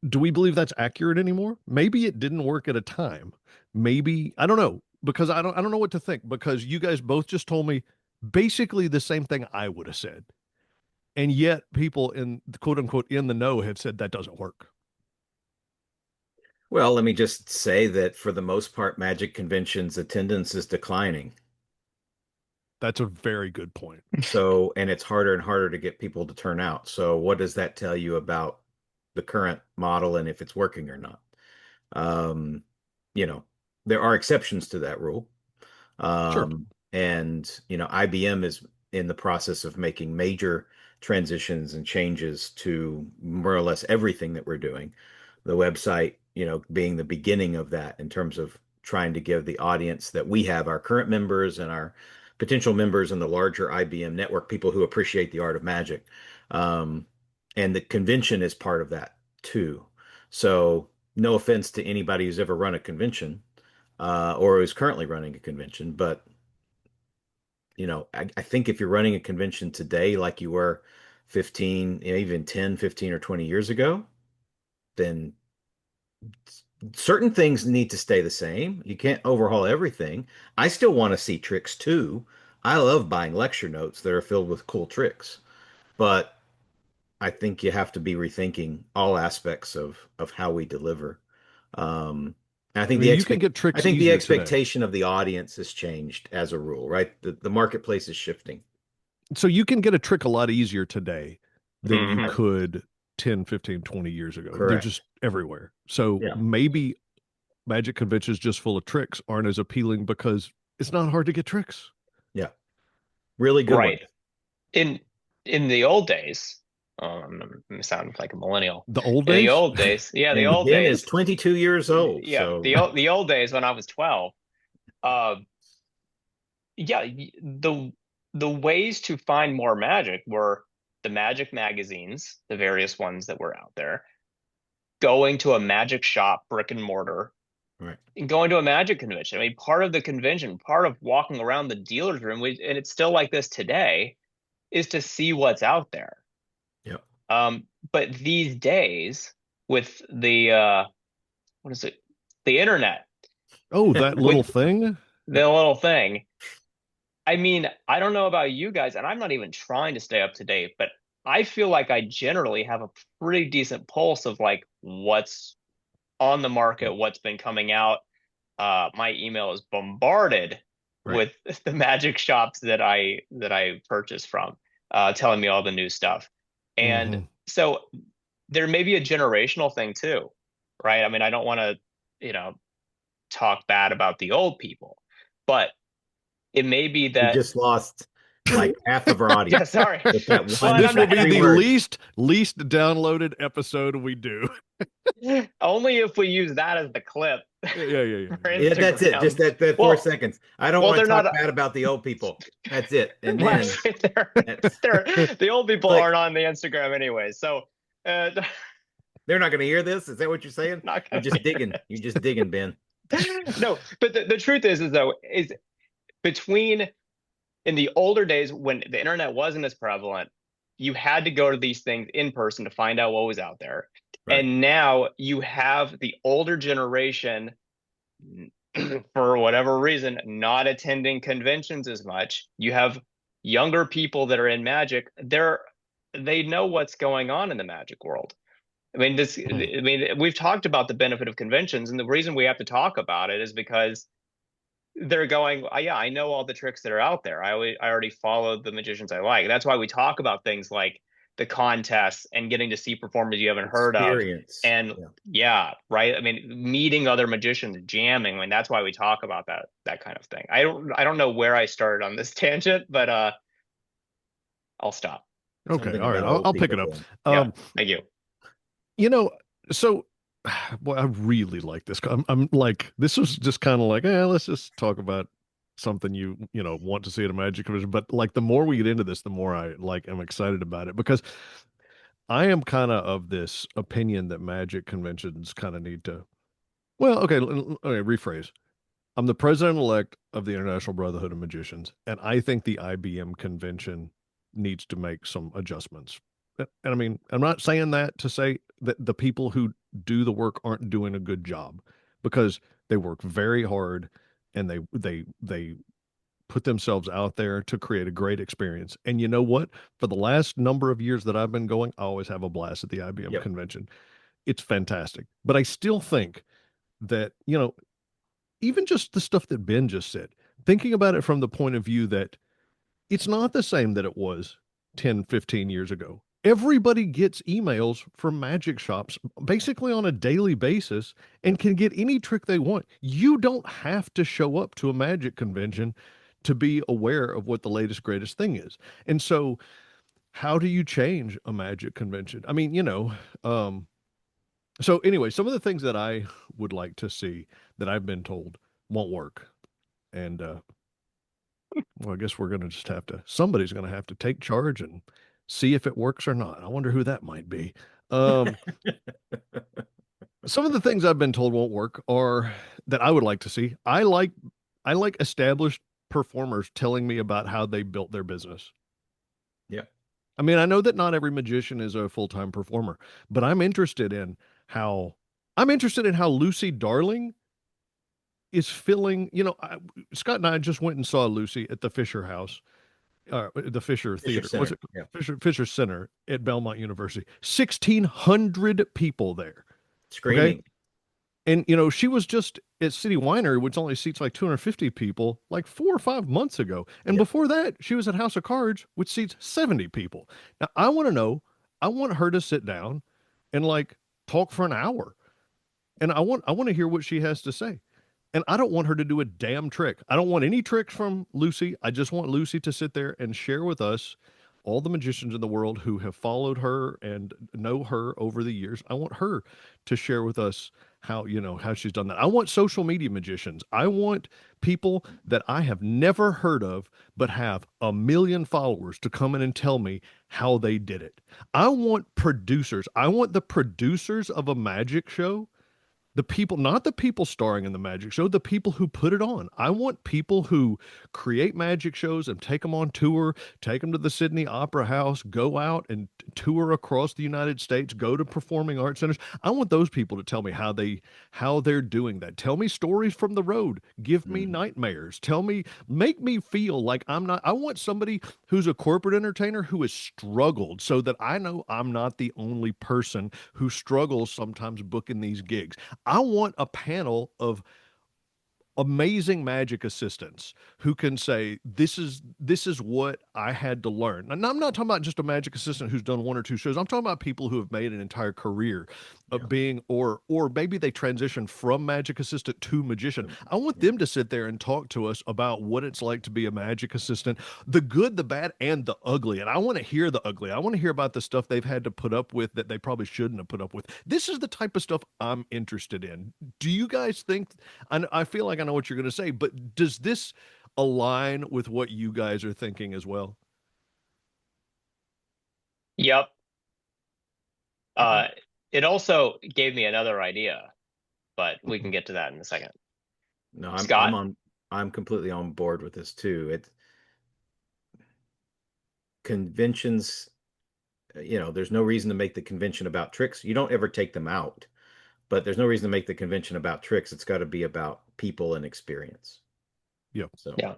Speaker 1: Do we believe that's accurate anymore? Maybe it didn't work at a time. Maybe I don't know because I don't know what to think because you guys both just told me basically the same thing I would have said. And yet people in quote unquote in the know have said that doesn't work.
Speaker 2: Well, let me just say that for the most part, Magic conventions attendance is declining.
Speaker 1: That's a very good point.
Speaker 2: So, and it's harder and harder to get people to turn out. So, what does that tell you about the current model and if it's working or not? Um, you know, there are exceptions to that rule.
Speaker 1: Sure.
Speaker 2: And, IBM is in the process of making major transitions and changes to more or less everything that we're doing. The website, being the beginning of that in terms of trying to give the audience that we have, our current members and our potential members in the larger IBM network, people who appreciate the art of magic. Um, and the convention is part of that too. So, no offense to anybody who's ever run a convention or is currently running a convention. But, I think if you're running a convention today, like you were 15, even 10, 15, or 20 years ago, then certain things need to stay the same. You can't overhaul everything. I still want to see tricks too. I love buying lecture notes that are filled with cool tricks, but I think you have to be rethinking all aspects of how we deliver. And
Speaker 1: I mean, you can get
Speaker 2: I
Speaker 1: tricks
Speaker 2: think the
Speaker 1: easier today.
Speaker 2: expectation of the audience has changed as a rule, right? The marketplace is shifting.
Speaker 1: So you can get a trick a lot easier today than you
Speaker 3: Hmm.
Speaker 1: could 10, 15, 20 years ago. They're just
Speaker 2: Correct.
Speaker 1: everywhere. So
Speaker 2: Yeah.
Speaker 1: maybe Magic conventions just full of tricks aren't as appealing because it's not hard to get tricks.
Speaker 2: Yeah. Really good
Speaker 3: Right.
Speaker 2: ones.
Speaker 3: In in the old days, I'm sounding like a millennial.
Speaker 1: The old
Speaker 3: In the
Speaker 1: days?
Speaker 3: old days, yeah, the
Speaker 2: And
Speaker 3: old
Speaker 2: Ben is
Speaker 3: days,
Speaker 2: 22 years old,
Speaker 3: yeah,
Speaker 2: so
Speaker 3: the old days when I was 12, uh, yeah, the ways to find more magic were the magic magazines, the various ones that were out there, going to a magic shop, brick and mortar,
Speaker 2: right.
Speaker 3: and going to a magic convention. I mean, part of the convention, part of walking around the dealer's room, and it's still like this today, is to see what's out there.
Speaker 2: Yep.
Speaker 3: But these days, with the what is it? The internet,
Speaker 1: Oh, that little
Speaker 3: with
Speaker 1: thing?
Speaker 3: the little thing. I mean, I don't know about you guys, and I'm not even trying to stay up to date, but I feel like I generally have a pretty decent pulse of like what's on the market, what's been coming out. My email is bombarded
Speaker 2: Right.
Speaker 3: with the magic shops that I purchase from, telling me all the new stuff. And
Speaker 1: Hmm.
Speaker 3: so there may be a generational thing too, right? I mean, I don't want to, you know, talk bad about the old people, but it may be
Speaker 2: We
Speaker 3: that,
Speaker 2: just lost like half of our
Speaker 3: yeah,
Speaker 2: audience
Speaker 3: sorry.
Speaker 2: with that
Speaker 3: Well, and
Speaker 2: one
Speaker 1: This
Speaker 3: I'm
Speaker 1: will
Speaker 3: not,
Speaker 1: be
Speaker 2: three
Speaker 1: the
Speaker 2: words.
Speaker 1: least downloaded episode we do.
Speaker 3: only if we use that as the clip
Speaker 1: Yeah, yeah, yeah,
Speaker 3: for
Speaker 1: yeah,
Speaker 2: Yeah, that's it. Just
Speaker 3: Instagram.
Speaker 2: that 4 seconds. I don't
Speaker 3: Well,
Speaker 2: want
Speaker 3: they're
Speaker 2: to talk
Speaker 3: not.
Speaker 2: bad about the old people. That's it. And
Speaker 3: Well,
Speaker 2: then that's
Speaker 3: they're the old people
Speaker 2: click.
Speaker 3: aren't on the Instagram anyway, so uh,
Speaker 2: They're not going to hear this. Is that what you're saying?
Speaker 3: not
Speaker 2: You're
Speaker 3: gonna
Speaker 2: just digging. You're just digging, Ben.
Speaker 3: no, but the truth is though is between in the older days when the internet wasn't as prevalent, you had to go to these things in person to find out what was out there.
Speaker 2: Right.
Speaker 3: And now you have the older generation, for whatever reason, not attending conventions as much. You have younger people that are in magic. They know what's going on in the magic world. I mean,
Speaker 1: Hmm.
Speaker 3: I mean, we've talked about the benefit of conventions, and the reason we have to talk about it is because they're going, oh, yeah, I know all the tricks that are out there. I already followed the magicians I like. That's why we talk about things like the contests and getting to see performers you haven't heard of.
Speaker 2: Experience.
Speaker 3: And
Speaker 2: Yeah.
Speaker 3: yeah, right. I mean, meeting other magicians, jamming. I mean, that's why we talk about that kind of thing. I don't know where I started on this tangent, but I'll stop.
Speaker 1: Okay,
Speaker 2: Something
Speaker 1: all right.
Speaker 2: about
Speaker 1: I'll
Speaker 2: old
Speaker 1: pick it
Speaker 2: people,
Speaker 1: up.
Speaker 2: Ben.
Speaker 3: Yeah,
Speaker 1: Um,
Speaker 3: thank you.
Speaker 1: you know, so boy, I really like this. I'm like, this was just kind of like, let's just talk about something you want to see at a Magic Convention. But like, the more we get into this, the more I like am excited about it because I am kind of this opinion that Magic conventions kind of need to. Well, okay, okay, rephrase. I'm the president-elect of the International Brotherhood of Magicians, and I think the IBM convention needs to make some adjustments. And I mean, I'm not saying that to say that the people who do the work aren't doing a good job because they work very hard and they put themselves out there to create a great experience. And you know what? For the last number of years that I've been going, I always have a blast at the IBM
Speaker 2: Yep.
Speaker 1: convention. It's fantastic. But I still think that, even just the stuff that Ben just said, thinking about it from the point of view that it's not the same that it was 10, 15 years ago. Everybody gets emails from magic shops basically on a daily basis and
Speaker 2: Yep.
Speaker 1: can get any trick they want. You don't have to show up to a magic convention to be aware of what the latest, greatest thing is. And so, how do you change a magic convention? I mean, so anyway, some of the things that I would like to see that I've been told won't work. And well, I guess we're going to just have to, somebody's going to have to take charge and see if it works or not. I wonder who that might be. Um, some of the things I've been told won't work are that I would like to see. I like established performers telling me about how they built their business.
Speaker 2: Yep.
Speaker 1: I mean, I know that not every magician is a full-time performer, but how I'm interested in how Lucy Darling is filling, Scott and I just went and saw Lucy at the Fisher House, the Fisher
Speaker 2: Fisher
Speaker 1: Theater. What's
Speaker 2: Center.
Speaker 1: it?
Speaker 2: Yeah.
Speaker 1: Fisher Center at Belmont University. 1,600 people there. Okay.
Speaker 2: Screaming.
Speaker 1: And she was just at City Winery, which only seats like 250 people, like 4 or 5 months ago. And
Speaker 2: Yep.
Speaker 1: before that, she was at House of Cards, which seats 70 people. Now, I want her to sit down and like talk for an hour. And I want to hear what she has to say. And I don't want her to do a damn trick. I don't want any tricks from Lucy. I just want Lucy to sit there and share with us, all the magicians in the world who have followed her and know her over the years. I want her to share with us how she's done that. I want social media magicians. I want people that I have never heard of but have a million followers to come in and tell me how they did it. I want producers. I want the producers of a magic show, the people, not the people starring in the magic show, the people who put it on. I want people who create magic shows and take them on tour, take them to the Sydney Opera House, go out and tour across the United States, go to performing arts centers. I want those people to tell me how they're doing that. Tell me stories from the road. Give me
Speaker 2: Mhm.
Speaker 1: nightmares. Make me feel like I'm not. I want somebody who's a corporate entertainer who has struggled so that I know I'm not the only person who struggles sometimes booking these gigs. I want a panel of amazing magic assistants who can say this is what I had to learn. And I'm not talking about just a magic assistant who's done one or two shows. I'm talking about people who have made an entire career of
Speaker 2: Yeah.
Speaker 1: being, or maybe they transitioned from magic assistant to magician.
Speaker 2: Um,
Speaker 1: I want
Speaker 2: yeah.
Speaker 1: them to sit there and talk to us about what it's like to be a magic assistant, the good, the bad, and the ugly. And I want to hear the ugly. I want to hear about the stuff they've had to put up with that they probably shouldn't have put up with. This is the type of stuff I'm interested in. Do you guys think, I feel like I know what you're going to say, but does this align with what you guys are thinking as well?
Speaker 3: Yep.
Speaker 2: Okay.
Speaker 3: Uh, it also gave me another idea, but we can get to that in a second.
Speaker 2: No,
Speaker 3: Scott?
Speaker 2: I'm completely on board with this too. It conventions, there's no reason to make the convention about tricks. You don't ever take them out, but there's no reason to make the convention about tricks. It's got to be about people and experience.
Speaker 1: Yeah.
Speaker 2: So,
Speaker 3: Yeah.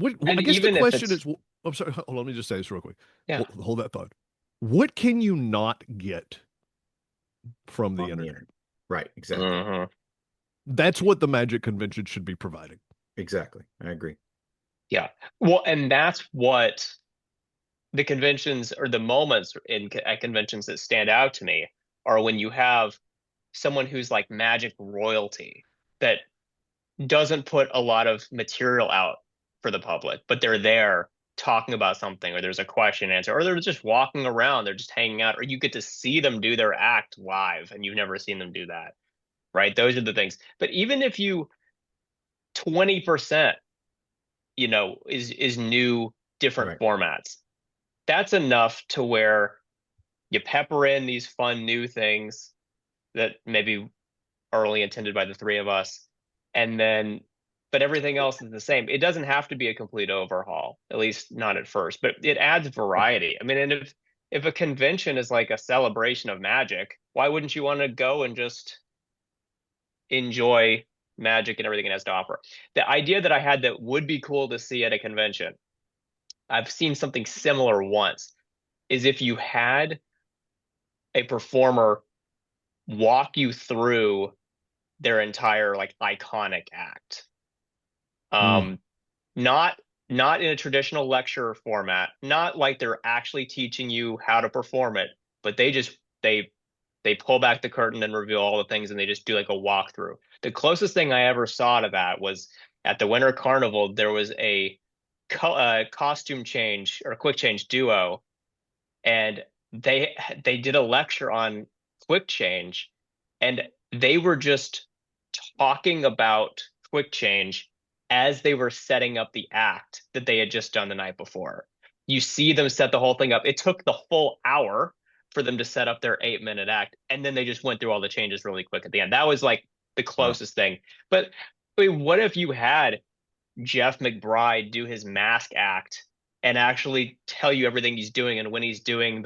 Speaker 1: I
Speaker 3: And
Speaker 1: guess the
Speaker 3: even if
Speaker 1: question
Speaker 3: it's,
Speaker 1: is, I'm sorry, hold on, let me just say this real quick.
Speaker 3: yeah.
Speaker 1: Hold that thought. What can you not get from the
Speaker 2: on the
Speaker 1: internet?
Speaker 2: internet. Right, exactly.
Speaker 3: Mhm.
Speaker 1: That's what the Magic Convention should be providing.
Speaker 2: Exactly. I agree.
Speaker 3: Yeah. Well, and that's what the conventions or the moments at conventions that stand out to me are when you have someone who's like magic royalty that doesn't put a lot of material out for the public, but they're there talking about something, or there's a question and answer, or they're just walking around, they're just hanging out, or you get to see them do their act live and you've never seen them do that, right? Those are the things. But even if you 20%, is new, different
Speaker 2: Right.
Speaker 3: formats, that's enough to where you pepper in these fun new things that maybe are only intended by the three of us, and then but everything else is the same. It doesn't have to be a complete overhaul, at least not at first, but it adds variety. I mean, and if if a convention is like a celebration of magic, why wouldn't you want to go and just enjoy magic and everything it has to offer? The idea that I had that would be cool to see at a convention, I've seen something similar once, is if you had a performer walk you through their entire like iconic act.
Speaker 1: Mm.
Speaker 3: Um, not not in a traditional lecture format, not like they're actually teaching you how to perform it, but they pull back the curtain and reveal all the things and they just do like a walkthrough. The closest thing I ever saw to that was at the Winter Carnival. There was a costume change or quick change duo, and they did a lecture on quick change, and they were just talking about quick change as they were setting up the act that they had just done the night before. You see them set the whole thing up. It took the full hour for them to set up their 8 minute act, and then they just went through all the changes really quick at the end. That was like the
Speaker 2: Wow.
Speaker 3: closest thing. But I mean, what if you had Jeff McBride do his mask act and actually tell you everything he's doing, and when he's doing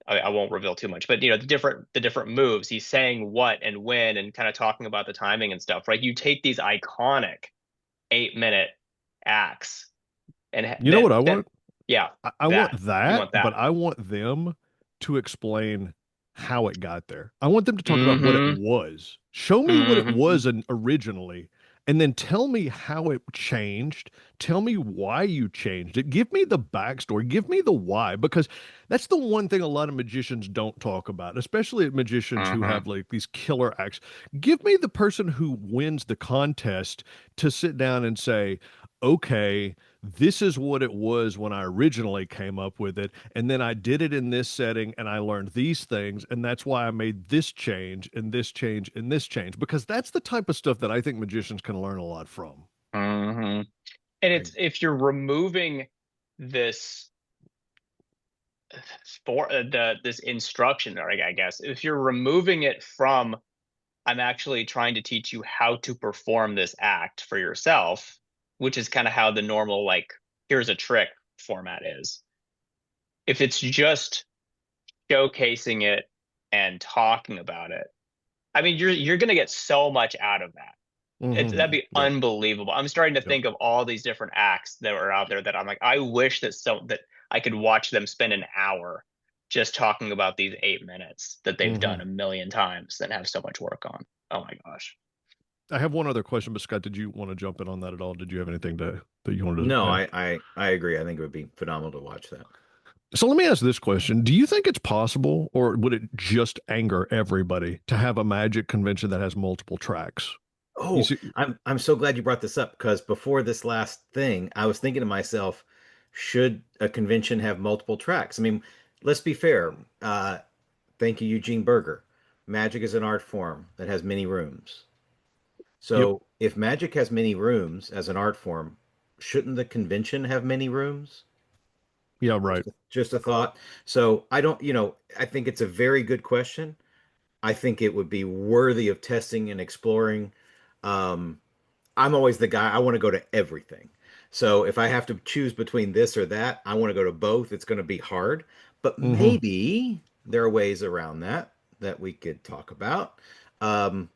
Speaker 3: I won't reveal too much, but the different moves, he's saying what and when and kind of talking about the timing and stuff, right? You take these iconic 8 minute acts and
Speaker 1: You know what I
Speaker 3: then
Speaker 1: want?
Speaker 3: yeah,
Speaker 1: I want
Speaker 3: that you
Speaker 1: that,
Speaker 3: want
Speaker 1: but
Speaker 3: that.
Speaker 1: I want them to explain how it got there. I want them to talk about what it
Speaker 3: Mm-hmm.
Speaker 1: was. Show me what it
Speaker 3: Mm-hmm.
Speaker 1: was originally, and then tell me how it changed. Tell me why you changed it. Give me the backstory. Give me the why, because that's the one thing a lot of magicians don't talk about, especially magicians who
Speaker 3: Mm-hmm.
Speaker 1: have like these killer acts. Give me the person who wins the contest to sit down and say, okay, this is what it was when I originally came up with it. And then I did it in this setting and I learned these things. And that's why I made this change and this change and this change, because that's the type of stuff that I think magicians can learn a lot from.
Speaker 3: Mm-hmm. And
Speaker 2: I,
Speaker 3: it's if you're removing this for this instruction, or I guess if you're removing it from I'm actually trying to teach you how to perform this act for yourself, which is kind of how the normal, like, here's a trick format is. If it's just showcasing it and talking about it, I mean, you're gonna get so much out of that.
Speaker 1: Hmm.
Speaker 3: That'd be
Speaker 1: Yep.
Speaker 3: unbelievable. I'm starting to
Speaker 1: Yep.
Speaker 3: think of all these different acts that are out there that I'm like, I wish that I could watch them spend an hour just talking about these 8 minutes that they've
Speaker 1: Hmm.
Speaker 3: done a million times and have so much work on. Oh my gosh.
Speaker 1: I have one other question, but Scott, did you want to jump in on that at all? Did you have anything that you wanted
Speaker 2: no,
Speaker 1: to add?
Speaker 2: I agree. I think it would be phenomenal to watch that.
Speaker 1: So let me ask this question. Do you think it's possible, or would it just anger everybody to have a magic convention that has multiple tracks? You
Speaker 2: Oh,
Speaker 1: see,
Speaker 2: I'm so glad you brought this up because before this last thing, I was thinking to myself, should a convention have multiple tracks? I mean, let's be fair. Thank you, Eugene Berger. Magic is an art form that has many rooms.
Speaker 1: yep.
Speaker 2: So if magic has many rooms as an art form, shouldn't the convention have many rooms?
Speaker 1: Yeah, right.
Speaker 2: Just a thought. So I don't, I think it's a very good question. I think it would be worthy of testing and exploring. Um, I'm always the guy, I want to go to everything. So if I have to choose between this or that, I want to go to both. It's going to be hard, but
Speaker 1: Hmm.
Speaker 2: maybe there are ways around that we could talk about. Um,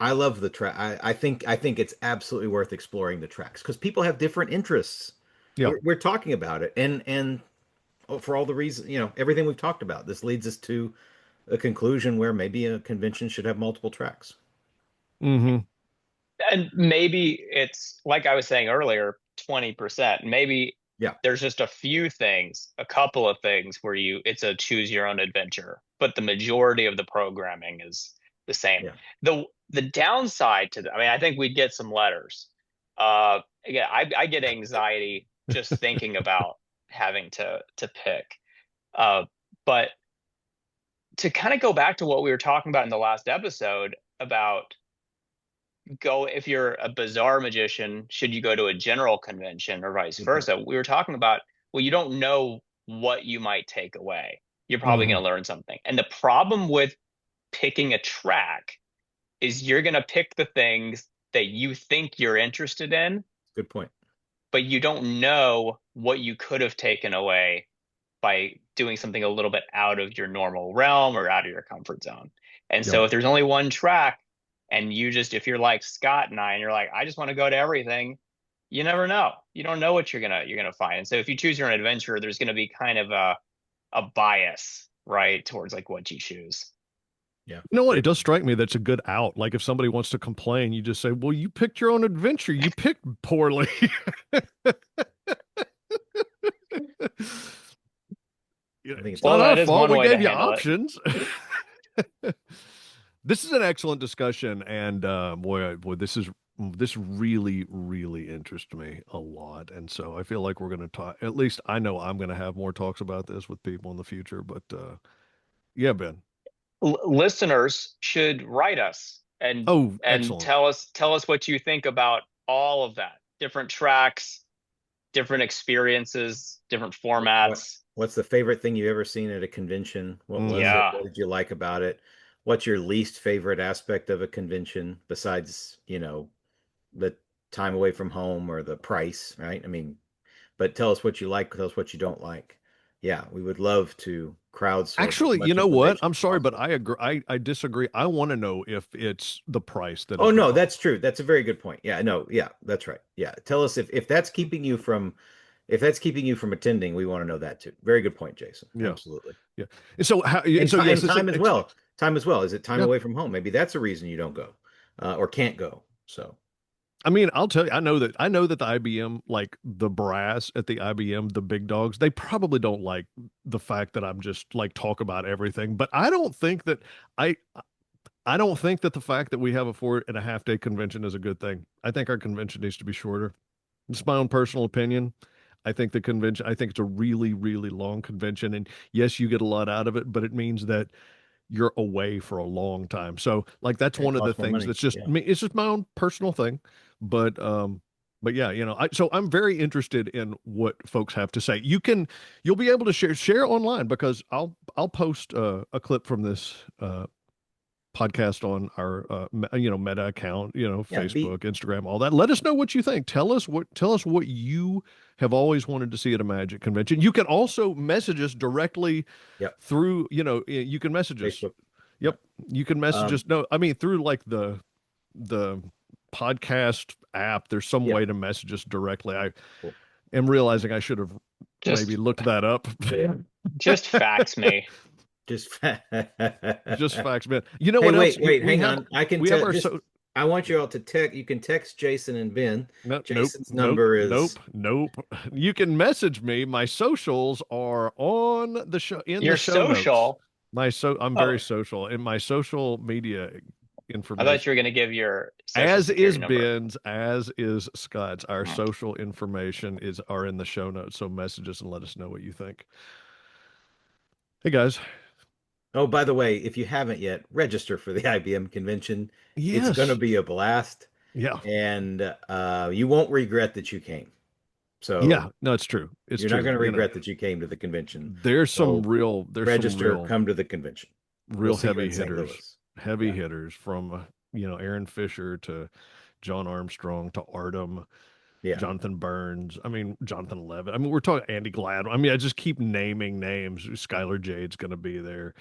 Speaker 2: I love the track. I think it's absolutely worth exploring the tracks because people have different interests.
Speaker 1: Yeah.
Speaker 2: We're talking about it, and for all the reasons, everything we've talked about, this leads us to a conclusion where maybe a convention should have multiple tracks.
Speaker 1: Hmm.
Speaker 3: And maybe it's like I was saying earlier, 20%. Maybe
Speaker 2: Yeah,
Speaker 3: there's just a few things, a couple of things where it's a choose your own adventure, but the majority of the programming is the same.
Speaker 2: yeah.
Speaker 3: The downside to that, I mean, I think we'd get some letters. Again, I get anxiety just thinking about having to pick. Uh, but to kind of go back to what we were talking about in the last episode about go if you're a bizarre magician, should you go to a general convention or vice
Speaker 2: Mhm.
Speaker 3: versa? We were talking about, well, you don't know what you might take away. You're probably
Speaker 1: Hmm.
Speaker 3: going to learn something. And the problem with picking a track is you're going to pick the things that you think you're interested in,
Speaker 2: Good point.
Speaker 3: but you don't know what you could have taken away by doing something a little bit out of your normal realm or out of your comfort zone. And
Speaker 1: Yep.
Speaker 3: so if there's only one track and if you're like Scott and I, and you're like, I just want to go to everything, you never know. You don't know what you're gonna find. And so if you choose your own adventure, there's gonna be kind of a bias, right, towards like what you choose.
Speaker 2: Yeah.
Speaker 1: You know what? It does strike me that's a good out. Like if somebody wants to complain, you just say, "Well, you picked your own adventure. You picked poorly."
Speaker 2: I think
Speaker 1: It's
Speaker 2: it's
Speaker 1: not
Speaker 3: Well,
Speaker 1: our
Speaker 3: that is
Speaker 1: fault.
Speaker 3: one
Speaker 1: We
Speaker 3: way to
Speaker 1: gave you
Speaker 3: handle it.
Speaker 1: options. This is an excellent discussion, and boy, this really, really interests me a lot. And so I feel like we're going to talk. At least I know I'm going to have more talks about this with people in the future. But yeah, Ben.
Speaker 3: Listeners should write us
Speaker 1: Oh,
Speaker 3: and
Speaker 1: excellent.
Speaker 3: tell us what you think about all of that. Different tracks, different experiences, different formats.
Speaker 2: What's the favorite thing you ever seen at a convention? What was
Speaker 1: Hmm.
Speaker 2: it?
Speaker 3: Yeah.
Speaker 2: What did you like about it? What's your least favorite aspect of a convention besides, the time away from home or the price, right? I mean, but tell us what you like, tell us what you don't like. Yeah, we would love to crowdsource as
Speaker 1: Actually, you
Speaker 2: much
Speaker 1: know what?
Speaker 2: information
Speaker 1: I'm
Speaker 2: as
Speaker 1: sorry, but
Speaker 2: possible.
Speaker 1: I agree. I disagree. I want to know if it's the price that
Speaker 2: Oh
Speaker 1: is the
Speaker 2: no,
Speaker 1: problem.
Speaker 2: that's true. That's a very good point. Yeah, no, yeah, that's right. Yeah. Tell us if that's keeping you from if that's keeping you from attending, we want to know that too. Very good point, Jason.
Speaker 1: Yeah,
Speaker 2: Absolutely.
Speaker 1: yeah. And so yes,
Speaker 2: And
Speaker 1: it's an
Speaker 2: time as
Speaker 1: ex
Speaker 2: well. Time as well. Is it time
Speaker 1: yeah.
Speaker 2: away from home? Maybe that's a reason you don't go or can't go. So
Speaker 1: I mean, I'll tell you, I know that the IBM, like the brass at the IBM, the big dogs, they probably don't like the fact that I'm just like talk about everything. But I I don't think that the fact that we have a 4.5 day convention is a good thing. I think our convention needs to be shorter. It's my own personal opinion. I think it's a really, really long convention. And yes, you get a lot out of it, but it means that you're away for a long time. So like that's
Speaker 2: it
Speaker 1: one of the
Speaker 2: costs more
Speaker 1: things
Speaker 2: money.
Speaker 1: that's just
Speaker 2: Yeah.
Speaker 1: me. It's just my own personal thing. But yeah, so I'm very interested in what folks have to say. You'll be able to share online because I'll post a clip from this podcast on our Meta account,
Speaker 2: Yeah.
Speaker 1: Facebook, Instagram, all that. Let us know what you think. Tell us what you have always wanted to see at a Magic convention. You can also message us directly
Speaker 2: Yep.
Speaker 1: through, you can message us.
Speaker 2: Facebook.
Speaker 1: Yep.
Speaker 2: Yep.
Speaker 1: You can message
Speaker 2: Um,
Speaker 1: us. No, I mean through like the podcast app, there's some
Speaker 2: yeah.
Speaker 1: way to message us directly. I
Speaker 2: Cool.
Speaker 1: am realizing I should have maybe
Speaker 3: Just
Speaker 1: looked that up.
Speaker 3: just fax me.
Speaker 2: Just
Speaker 1: Just facts, man. You know
Speaker 2: Hey,
Speaker 1: what else?
Speaker 2: wait,
Speaker 1: We
Speaker 2: hang
Speaker 1: have
Speaker 2: on. I can
Speaker 1: we have
Speaker 2: tell
Speaker 1: our
Speaker 2: just
Speaker 1: so
Speaker 2: I want you all to text you can text Jason and Ben.
Speaker 1: Nope, nope,
Speaker 2: Jason's
Speaker 1: nope,
Speaker 2: number is
Speaker 1: nope, nope. You can message me. My socials are on the show in the
Speaker 3: Your
Speaker 1: show notes.
Speaker 3: social.
Speaker 1: I'm very
Speaker 3: Oh,
Speaker 1: social, and my social media
Speaker 3: I thought you
Speaker 1: information,
Speaker 3: were going to give your social
Speaker 1: as is
Speaker 3: security number.
Speaker 1: Ben's, as is Scott's. Our
Speaker 3: Hmm.
Speaker 1: social information is are in the show notes. So message us and let us know what you think. Hey guys,
Speaker 2: Oh, by the way, if you haven't yet, register for the IBM convention. It's going to
Speaker 1: yes,
Speaker 2: be a blast,
Speaker 1: yeah,
Speaker 2: and you won't regret that you came. So
Speaker 1: yeah. No, it's true. It's
Speaker 2: you're not
Speaker 1: true.
Speaker 2: going to regret that you came to the convention. So
Speaker 1: There's some
Speaker 2: register,
Speaker 1: real
Speaker 2: come to the convention. We'll
Speaker 1: real
Speaker 2: see you
Speaker 1: heavy
Speaker 2: in St.
Speaker 1: hitters,
Speaker 2: Louis.
Speaker 1: heavy
Speaker 2: Yeah,
Speaker 1: hitters from Aaron Fisher to John Armstrong to Artem,
Speaker 2: yeah.
Speaker 1: Jonathan Burns. I mean Jonathan Levitt. I mean we're talking Andy Glad. I mean I just keep naming names. Skylar Jade's going to be there.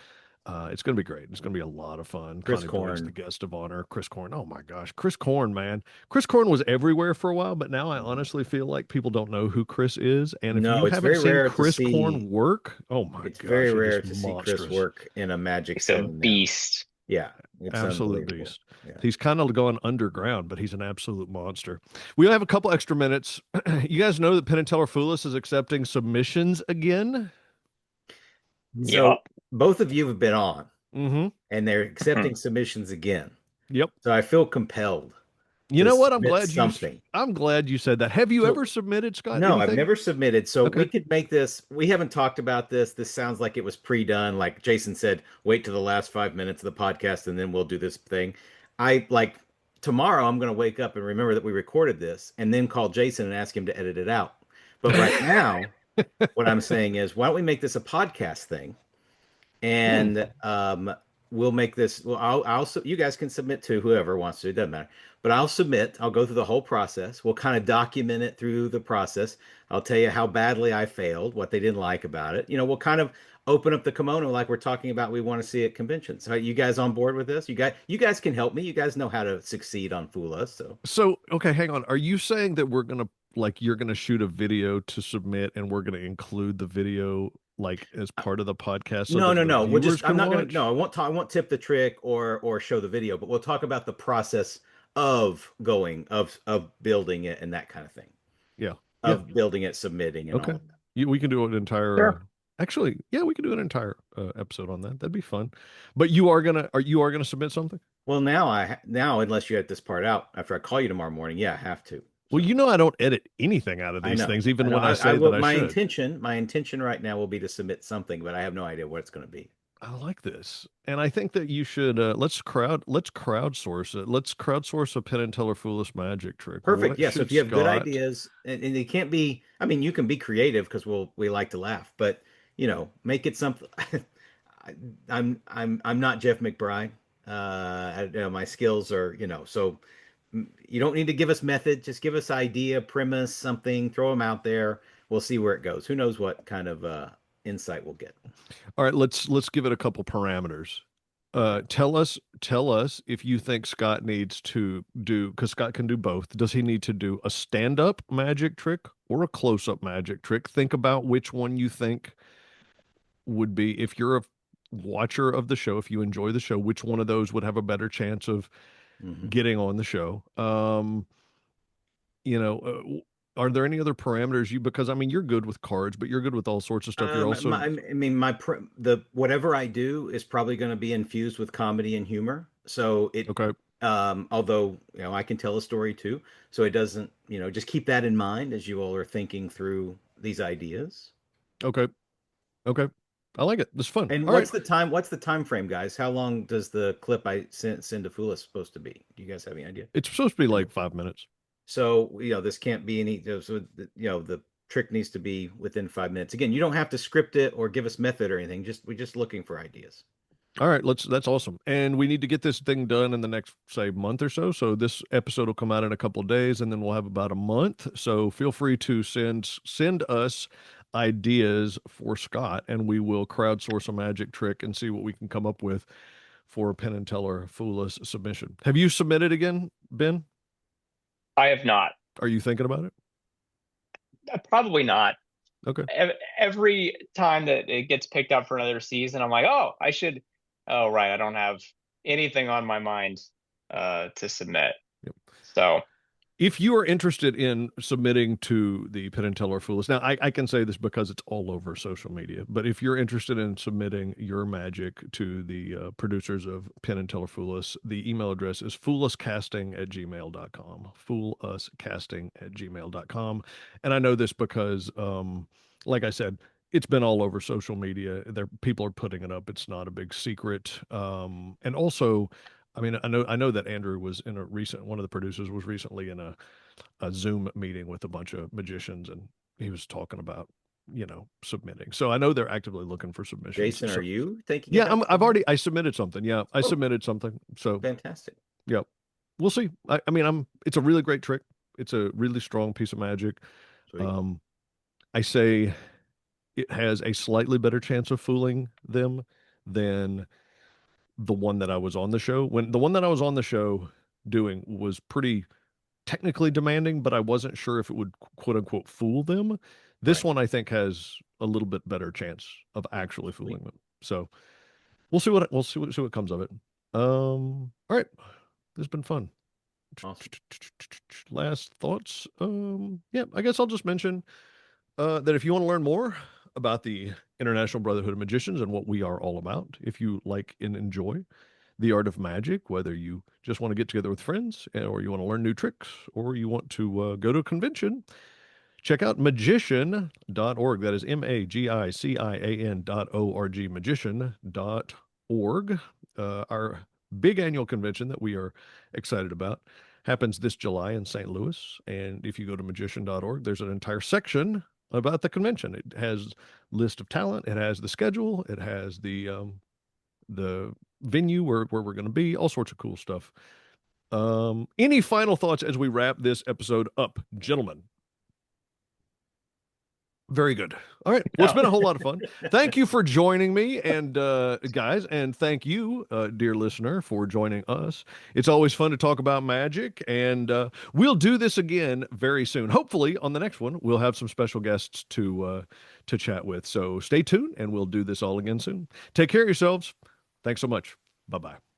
Speaker 1: It's going to be great. It's going to be a lot of fun.
Speaker 2: Chris
Speaker 1: Connie Boyd's the
Speaker 2: Korn.
Speaker 1: guest of honor. Chris Korn. Oh my gosh, Chris Korn, man. Chris Korn was everywhere for a while, but now I honestly feel like people don't know who Chris is. And if
Speaker 2: No,
Speaker 1: you
Speaker 2: it's
Speaker 1: haven't
Speaker 2: very
Speaker 1: seen
Speaker 2: rare to
Speaker 1: Chris Korn
Speaker 2: see.
Speaker 1: work, oh my
Speaker 2: It's very
Speaker 1: gosh, it is
Speaker 2: rare to see Chris
Speaker 1: monstrous.
Speaker 2: work in a Magic
Speaker 3: It's a
Speaker 2: setting now.
Speaker 3: beast.
Speaker 2: Yeah, it's
Speaker 1: Absolute
Speaker 2: unbelievable.
Speaker 1: beast.
Speaker 2: Yeah.
Speaker 1: He's kind of gone underground, but he's an absolute monster. We have a couple extra minutes. You guys know that Penn and Teller Foolis is accepting submissions again?
Speaker 2: So
Speaker 3: Yup.
Speaker 2: both of you have been on,
Speaker 1: Mm-hmm.
Speaker 2: and they're
Speaker 3: Hmm.
Speaker 2: accepting submissions again.
Speaker 1: Yep.
Speaker 2: So I feel compelled
Speaker 1: You
Speaker 2: to
Speaker 1: know what?
Speaker 2: submit something.
Speaker 1: I'm glad you said that. Have you
Speaker 2: So
Speaker 1: ever submitted, Scott?
Speaker 2: no, I've
Speaker 1: Anything?
Speaker 2: never submitted. So we
Speaker 1: Okay.
Speaker 2: could make this. We haven't talked about this. This sounds like it was pre-done. Like Jason said, wait to the last 5 minutes of the podcast and then we'll do this thing. I like tomorrow I'm going to wake up and remember that we recorded this and then call Jason and ask him to edit it out. But right now, what I'm saying is, why don't we make this a podcast thing?
Speaker 1: Hmm.
Speaker 2: And we'll make this. Well, you guys can submit to whoever wants to. It doesn't matter. But I'll submit. I'll go through the whole process. We'll kind of document it through the process. I'll tell you how badly I failed, what they didn't like about it. We'll kind of open up the kimono like we're talking about. We want to see at conventions. Are you guys on board with this? You guys can help me. You guys know how to succeed on Fool Us. So
Speaker 1: So, okay, hang on. Are you saying that you're gonna shoot a video to submit and we're gonna include the video like as part of the podcast so
Speaker 2: no,
Speaker 1: that
Speaker 2: no,
Speaker 1: the
Speaker 2: no. We'll
Speaker 1: viewers
Speaker 2: just. I'm
Speaker 1: can
Speaker 2: not gonna.
Speaker 1: watch?
Speaker 2: No, I won't talk. I won't tip the trick or show the video. But we'll talk about the process of going of building it and that kind of thing.
Speaker 1: Yeah. Yeah.
Speaker 2: Of building it, submitting, and all
Speaker 1: Okay.
Speaker 2: of that.
Speaker 1: We can do an entire
Speaker 3: Sure.
Speaker 1: actually, yeah, we can do an entire episode on that. That'd be fun. But you are gonna submit something?
Speaker 2: Well, now unless you edit this part out after I call you tomorrow morning, yeah, I have to.
Speaker 1: Well,
Speaker 2: So
Speaker 1: I don't edit anything out of
Speaker 2: I
Speaker 1: these
Speaker 2: know,
Speaker 1: things,
Speaker 2: I
Speaker 1: even
Speaker 2: know.
Speaker 1: when I
Speaker 2: I
Speaker 1: say
Speaker 2: will.
Speaker 1: that I should.
Speaker 2: My intention right now will be to submit something, but I have no idea what it's going to be.
Speaker 1: I like this. And I think that you should let's crowdsource it. Let's crowdsource a Penn and Teller Foolish magic trick.
Speaker 2: Perfect.
Speaker 1: What
Speaker 2: Yeah. So
Speaker 1: should
Speaker 2: if you have good
Speaker 1: Scott
Speaker 2: ideas, and they can't be, I mean, you can be creative because we like to laugh, but make it something. I'm not Jeff McBride. My skills are, so you don't need to give us method. Just give us idea, premise, something. Throw them out there. We'll see where it goes. Who knows what kind of insight we'll get.
Speaker 1: All right, let's give it a couple parameters.
Speaker 2: Okay.
Speaker 1: Tell us if you think Scott needs to do, because Scott can do both. Does he need to do a stand-up magic trick or a close-up magic trick? Think about which one you think would be, if you're a watcher of the show, if you enjoy the show, which one of those would have a better chance of
Speaker 2: Hmm.
Speaker 1: getting on the show. You know, are there any other parameters because I mean you're good with cards, but you're good with all sorts of stuff. You're also
Speaker 2: I mean, the whatever I do is probably going to be infused with comedy and humor. So
Speaker 1: okay,
Speaker 2: although I can tell a story too, so it doesn't, just keep that in mind as you all are thinking through these ideas.
Speaker 1: okay, okay. I like it. This is fun.
Speaker 2: And
Speaker 1: All right,
Speaker 2: what's the time frame, guys? How long does the clip I send to Fula supposed to be? Do you guys have any idea?
Speaker 1: it's supposed to be like 5 minutes.
Speaker 2: So, this can't be any, so, the trick needs to be within 5 minutes. Again, you don't have to script it or give us method or anything. We're just looking for ideas.
Speaker 1: All right, that's awesome. And we need to get this thing done in the next, say, month or so. So this episode will come out in a couple of days, and then we'll have about a month. So feel free to send us ideas for Scott, and we will crowdsource a magic trick and see what we can come up with for a Penn and Teller Foolish submission. Have you submitted again, Ben?
Speaker 3: I have not.
Speaker 1: Are you thinking about it?
Speaker 3: Probably not.
Speaker 1: Okay.
Speaker 3: Every time that it gets picked up for another season, I'm like, oh, I should. Oh, right. I don't have anything on my mind to submit.
Speaker 1: Yep.
Speaker 3: So
Speaker 1: If you are interested in submitting to the Penn and Teller Foolish, now I can say this because it's all over social media, but if you're interested in submitting your magic to the producers of Penn and Teller Foolish, the email address is fooluscasting@gmail.com. Fooluscasting@gmail.com. And I know this because, like I said, it's been all over social media. People are putting it up. It's not a big secret. And also, I mean, I know that Andrew was in one of the producers was recently in a Zoom meeting with a bunch of magicians, and he was talking about, submitting. So I know they're actively looking for submissions.
Speaker 2: Jason, are
Speaker 1: So
Speaker 2: you thinking
Speaker 1: yeah,
Speaker 2: about
Speaker 1: I submitted something. Yeah, I
Speaker 2: Oh,
Speaker 1: submitted something. So
Speaker 2: fantastic.
Speaker 1: yeah, we'll see. I mean, it's a really great trick. It's a really strong piece of magic.
Speaker 2: Sweet.
Speaker 1: Um, I say it has a slightly better chance of fooling them than the one that I was on the show. When the one that I was on the show doing was pretty technically demanding, but I wasn't sure if it would quote unquote fool them. This
Speaker 2: Right.
Speaker 1: one I think has a little bit better chance of actually
Speaker 2: Sweet.
Speaker 1: fooling them. So see what comes of it. All right. This has been fun.
Speaker 2: Awesome.
Speaker 1: Last thoughts. Yeah, I guess I'll just mention that if you want to learn more about the International Brotherhood of Magicians and what we are all about, if you like and enjoy the art of magic, whether you just want to get together with friends or you want to learn new tricks or you want to go to a convention, check out magician.org. That is magician.org, magician.org. Our big annual convention that we are excited about happens this July in St. Louis. And if you go to magician.org, there's an entire section about the convention. It has list of talent, it has the schedule, it has the venue where we're going to be, all sorts of cool stuff. Any final thoughts as we wrap this episode up, gentlemen? Very good. All right. Well, it's
Speaker 2: Yeah.
Speaker 1: been a whole lot of fun. Thank you for joining me, and guys, and thank you, dear listener, for joining us. It's always fun to talk about magic, and we'll do this again very soon. Hopefully, on the next one, we'll have some special guests to chat with. So stay tuned, and we'll do this all again soon. Take care of yourselves. Thanks so much. Bye bye.